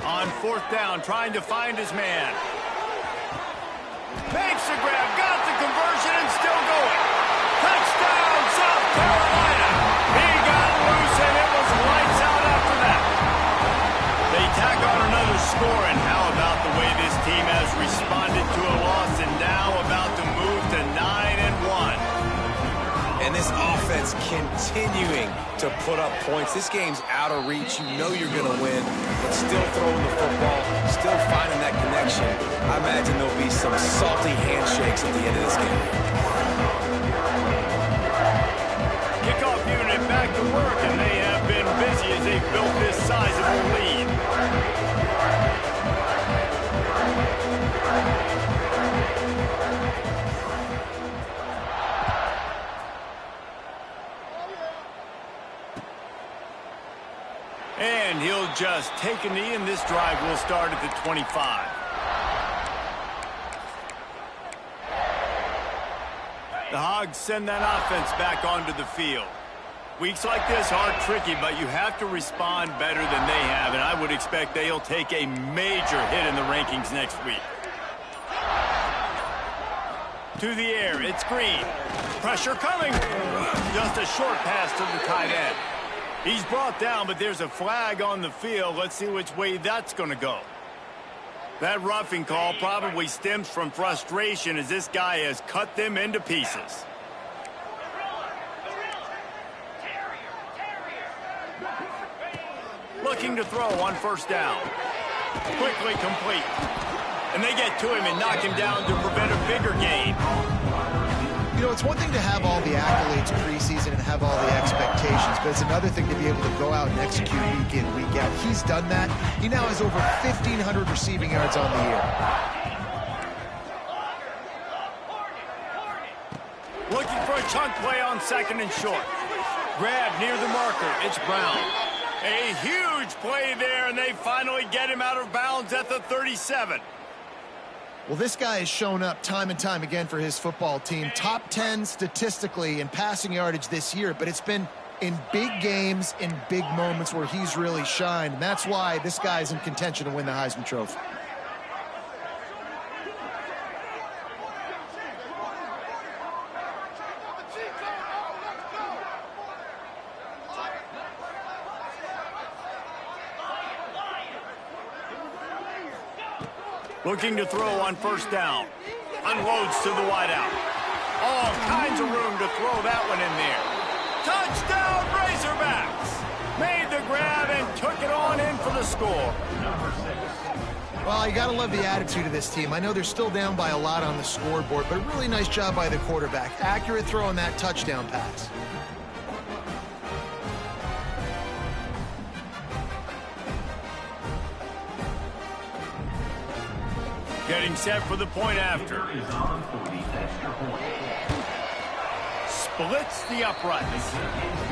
On 4th down, trying to find his man. Makes the grab, got the conversion, and still going. Touchdown, South Carolina. He got loose, and it was lights out after that. They tack on another score, and how about the way this team has responded to a loss and now about to move to 9-1. And this offense continuing to put up points. This game's out of reach. You know you're going to win, but still throwing the football, still finding that connection. I imagine there'll be some salty handshakes at the end of this game. Kickoff unit back to work, and they have been busy as they've built this sizable lead. And he'll just take a knee, and this drive will start at the 25. The Hogs send that offense back onto the field. Weeks like this are tricky, but you have to respond better than they have, and I would expect they'll take a major hit in the rankings next week. To the air, it's Green. Pressure coming. Just a short pass to the tight end. He's brought down, but there's a flag on the field. Let's see which way that's going to go. That roughing call probably stems from frustration as this guy has cut them into pieces. Looking to throw on first down. Quickly complete. And they get to him and knock him down to prevent a bigger gain. You know, it's one thing to have all the accolades preseason and have all the expectations, but it's another thing to be able to go out and execute week in, week out. He's done that. He now has over 1,500 receiving yards on the year. Looking for a chunk play on second and short. Grab near the marker. It's Brown. A huge play there, and they finally get him out of bounds at the 37. Well, this guy has shown up time and time again for his football team. Top 10 statistically in passing yardage this year, but it's been in big games, in big moments where he's really shined. And that's why this guy's in contention to win the Heisman Trophy. Looking to throw on first down. Unloads to the wideout. All kinds of room to throw that one in there. Touchdown, Razorbacks! Made the grab and took it on in for the score. Well, you got to love the attitude of this team. I know they're still down by a lot on the scoreboard, but a really nice job by the quarterback. Accurate throw on that touchdown pass. Getting set for the point after. Splits the uprights.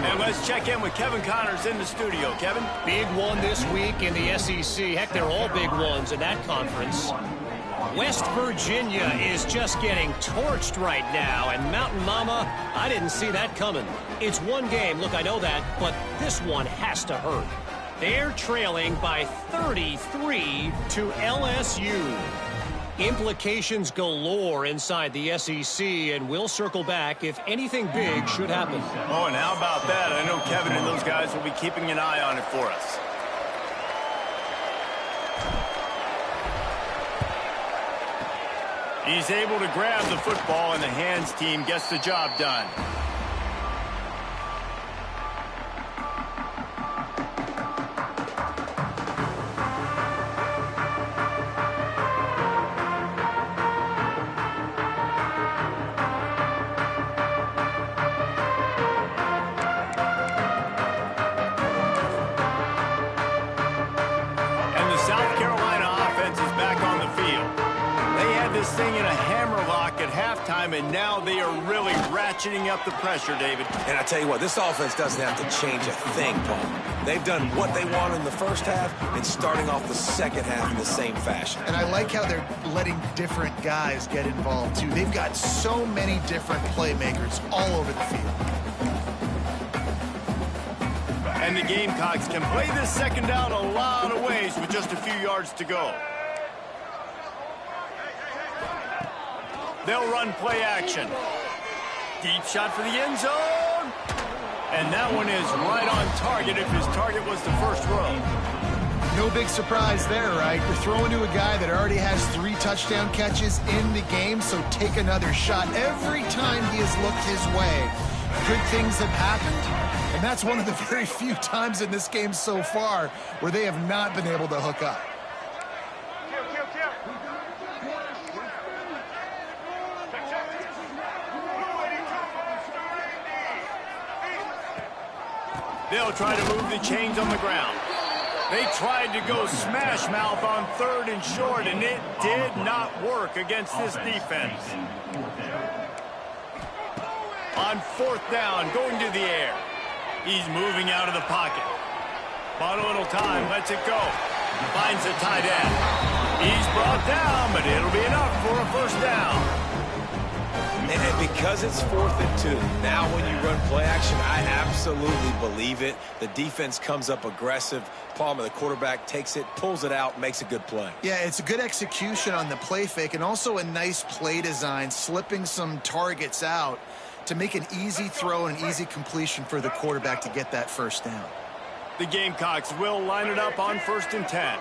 And let's check in with Kevin Connors in the studio. Kevin? Big one this week in the SEC. Heck, they're all big ones in that conference. West Virginia is just getting torched right now. And Mountain Mama, I didn't see that coming. It's one game. Look, I know that. But this one has to hurt. They're trailing by 33 to LSU. Implications galore inside the SEC, and we'll circle back if anything big should happen. Oh, and how about that? I know Kevin and those guys will be keeping an eye on it for us. He's able to grab the football, and the hands team gets the job done. And now they are really ratcheting up the pressure, David. And I tell you what, this offense doesn't have to change a thing, Paul. They've done what they want in the first half and starting off the second half in the same fashion. And I like how they're letting different guys get involved, too. They've got so many different playmakers all over the field. And the Gamecocks can play this second down a lot of ways with just a few yards to go. They'll run play action. Deep shot for the end zone. And that one is right on target if his target was the first row. No big surprise there, right? You're throwing to a guy that already has 3 touchdown catches in the game, so take another shot. Every time he has looked his way, good things have happened. And that's one of the very few times in this game so far where they have not been able to hook up. They'll try to move the chains on the ground. They tried to go smash mouth on third and short, and it did not work against this defense. On fourth down, going to the air. He's moving out of the pocket. Bought a little time, lets it go. Finds the tight end. He's brought down, but it'll be enough for a first down. And because it's 4th and 2, now when you run play action, I absolutely believe it. The defense comes up aggressive. Palmer, the quarterback, takes it, pulls it out, makes a good play. Yeah, it's a good execution on the play fake and also a nice play design, slipping some targets out to make an easy throw and an easy completion for the quarterback to get that first down. The Gamecocks will line it up on 1st and 10.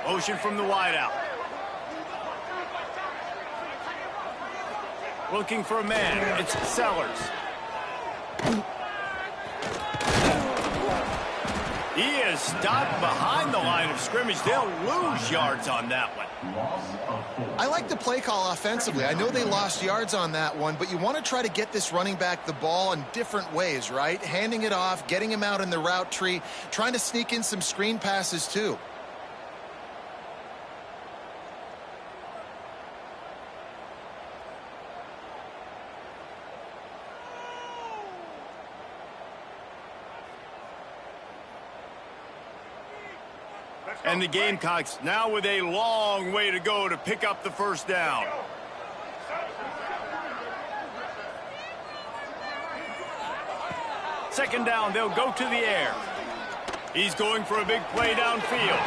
Motion from the wideout. Looking for a man. It's Sellers. He is stopped behind the line of scrimmage. They'll lose yards on that one. I like the play call offensively. I know they lost yards on that one, but you want to try to get this running back the ball in different ways, right? Handing it off, getting him out in the route tree, trying to sneak in some screen passes too. And the Gamecocks now with a long way to go to pick up the first down. Second down, they'll go to the air. He's going for a big play downfield.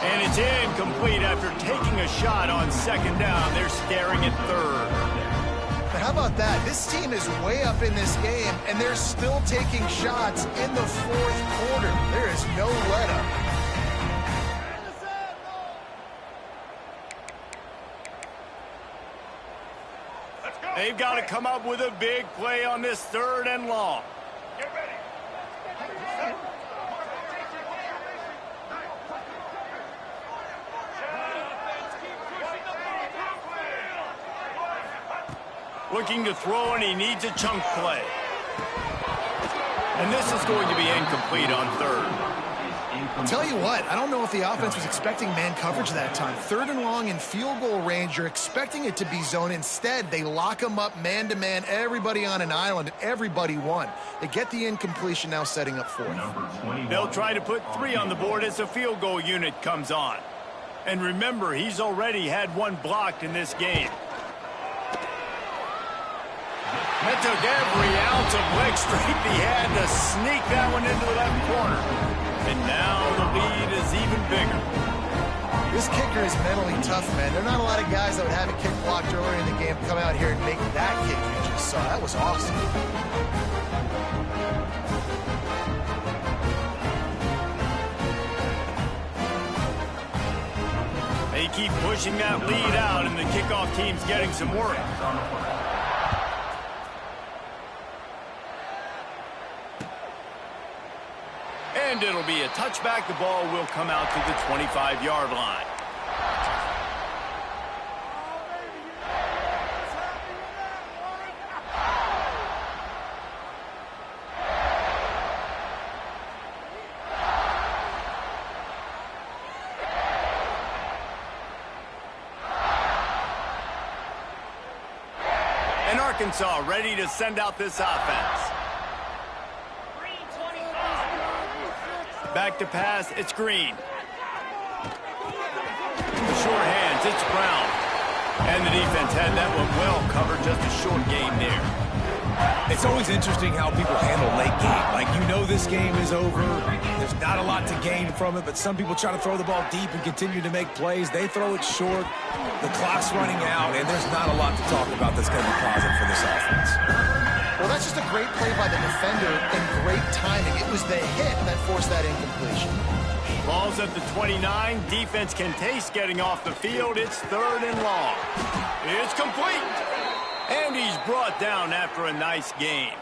And it's incomplete after taking a shot on second down. They're staring at third. But how about that? This team is way up in this game, and they're still taking shots in the 4th quarter. There is no let-up. They've got to come up with a big play on this 3rd and long. Get ready. Looking to throw, and he needs a chunk play. And this is going to be incomplete on 3rd. I'll tell you what, I don't know if the offense was expecting man coverage that time. 3rd and long in field goal range, you're expecting it to be zone. Instead, they lock them up man-to-man, everybody on an island, and everybody won. They get the incompletion now setting up 4th. They'll try to put 3 on the board as the field goal unit comes on. And remember, he's already had 1 blocked in this game. That took every ounce of leg strength he had to sneak that one into the left corner. And now the lead is even bigger. This kicker is mentally tough, man. There are not a lot of guys that would have a kick blocked earlier in the game come out here and make that kick you just saw. That was awesome. They keep pushing that lead out, and the kickoff team's getting some work. And it'll be a touchback. The ball will come out to the 25-yard line. And Arkansas ready to send out this offense. Back to pass, it's Green. Short hands, it's Brown. And the defense had that one well covered, just a short game there. It's always interesting how people handle late game. Like, you know this game is over. There's not a lot to gain from it, but some people try to throw the ball deep and continue to make plays. They throw it short. The clock's running out, and there's not a lot to talk about that's going to be positive for this offense. Well, that's just a great play by the defender and great timing. It was the hit that forced that incompletion. Ball's at the 29. Defense can taste getting off the field. It's 3rd and long. It's complete. And he's brought down after a nice game.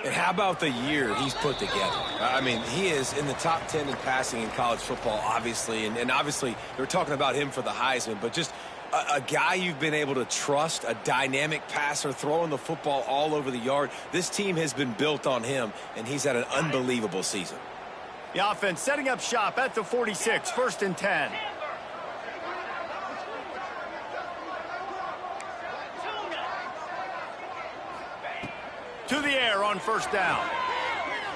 And how about the year he's put together? I mean, he is in the top 10 in passing in college football, obviously. And obviously, they're talking about him for the Heisman, but just a guy you've been able to trust, a dynamic passer, throwing the football all over the yard. This team has been built on him, and he's had an unbelievable season. The offense setting up shop at the 46, 1st and 10. To the air on 1st down.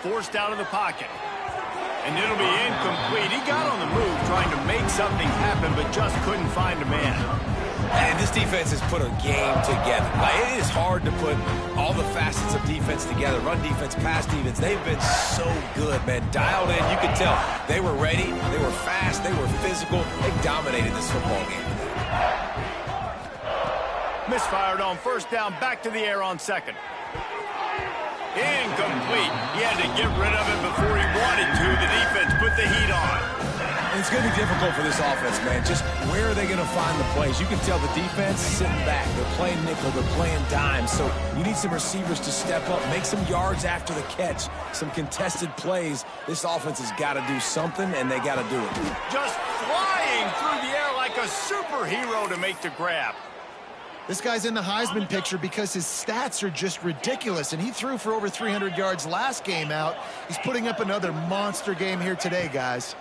Forced out of the pocket. And it'll be incomplete. He got on the move trying to make something happen, but just couldn't find a man. And this defense has put a game together. Like, it is hard to put all the facets of defense together. Run defense, pass defense. They've been so good, man. Dialed in. You can tell they were ready. They were fast. They were physical. They dominated this football game. Misfired on first down. Back to the air on second. Incomplete. He had to get rid of it before he wanted to. The defense put the heat on. It's going to be difficult for this offense, man. Just where are they going to find the plays? You can tell the defense sitting back. They're playing nickel. They're playing dime. So you need some receivers to step up, make some yards after the catch, some contested plays. This offense has got to do something, and they got to do it. Just flying through the air like a superhero to make the grab. This guy's in the Heisman picture because his stats are just ridiculous, and he threw for over 300 yards last game out. He's putting up another monster game here today, guys.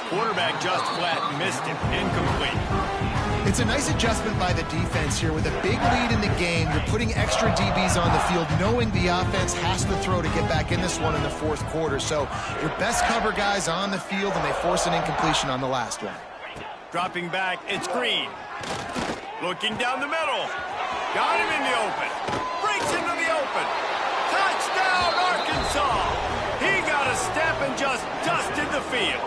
Quarterback just flat missed it. Incomplete. It's a nice adjustment by the defense here. With a big lead in the game, you're putting extra DBs on the field, knowing the offense has to throw to get back in this one in the fourth quarter. So your best cover guys on the field, and they force an incompletion on the last one. Dropping back, it's Green. Looking down the middle. Got him in the open. Breaks into the open. Touchdown, Arkansas. He got a step and just dusted the field.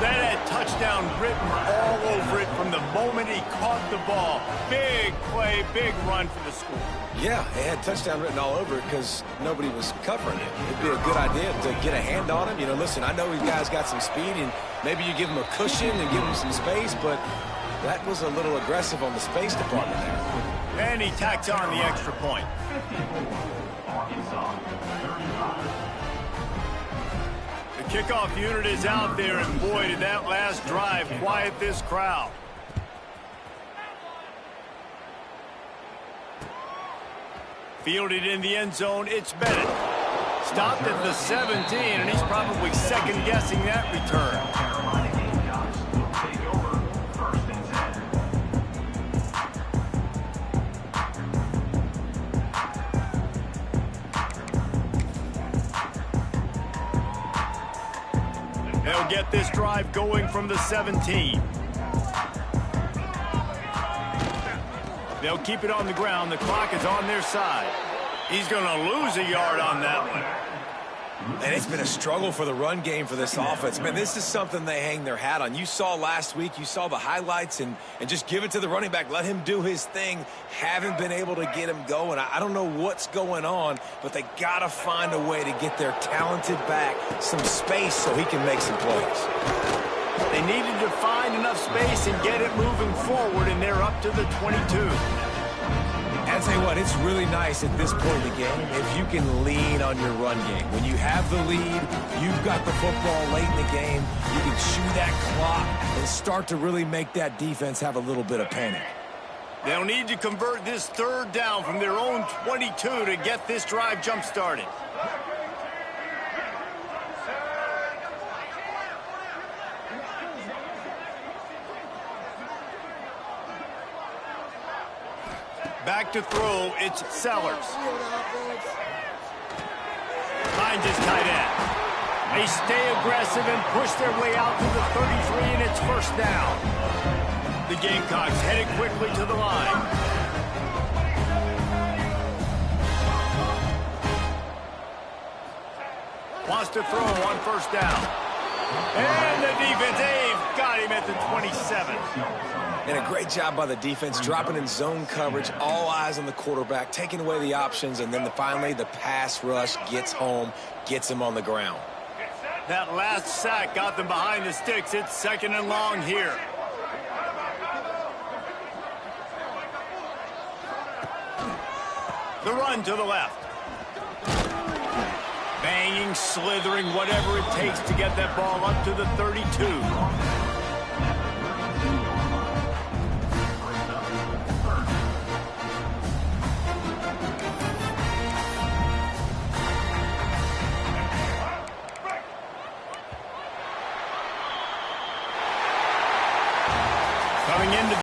That had touchdown written all over it from the moment he caught the ball. Big play, big run for the school. Yeah, it had touchdown written all over it because nobody was covering it. It'd be a good idea to get a hand on him. You know, listen, I know these guys got some speed, and maybe you give him a cushion and give him some space, but that was a little aggressive on the space department there. And he tacks on the extra point. The kickoff unit is out there, and boy, did that last drive quiet this crowd. Fielded in the end zone, it's Bennett. Stopped at the 17, and he's probably second-guessing that return. They'll get this drive going from the 17. They'll keep it on the ground. The clock is on their side. He's going to lose a yard on that one. And it's been a struggle for the run game for this offense. Man, this is something they hang their hat on. You saw last week, you saw the highlights, and just give it to the running back. Let him do his thing. Haven't been able to get him going. I don't know what's going on, but they got to find a way to get their talented back some space so he can make some plays. They needed to find enough space and get it moving forward, and they're up to the 22. I'll tell you what, it's really nice at this point in the game if you can lean on your run game. When you have the lead, you've got the football late in the game, you can chew that clock and start to really make that defense have a little bit of panic. They'll need to convert this third down from their own 22 to get this drive jump-started. Back to throw, it's Sellers. Finds his tight end. They stay aggressive and push their way out to the 33, and it's first down. The Gamecocks headed quickly to the line. Wants to throw on first down. And the defense, they've got him at the 27. And a great job by the defense, dropping in zone coverage, all eyes on the quarterback, taking away the options, and then finally the pass rush gets home, gets him on the ground. That last sack got them behind the sticks. It's second and long here. The run to the left. Banging, slithering, whatever it takes to get that ball up to the 32.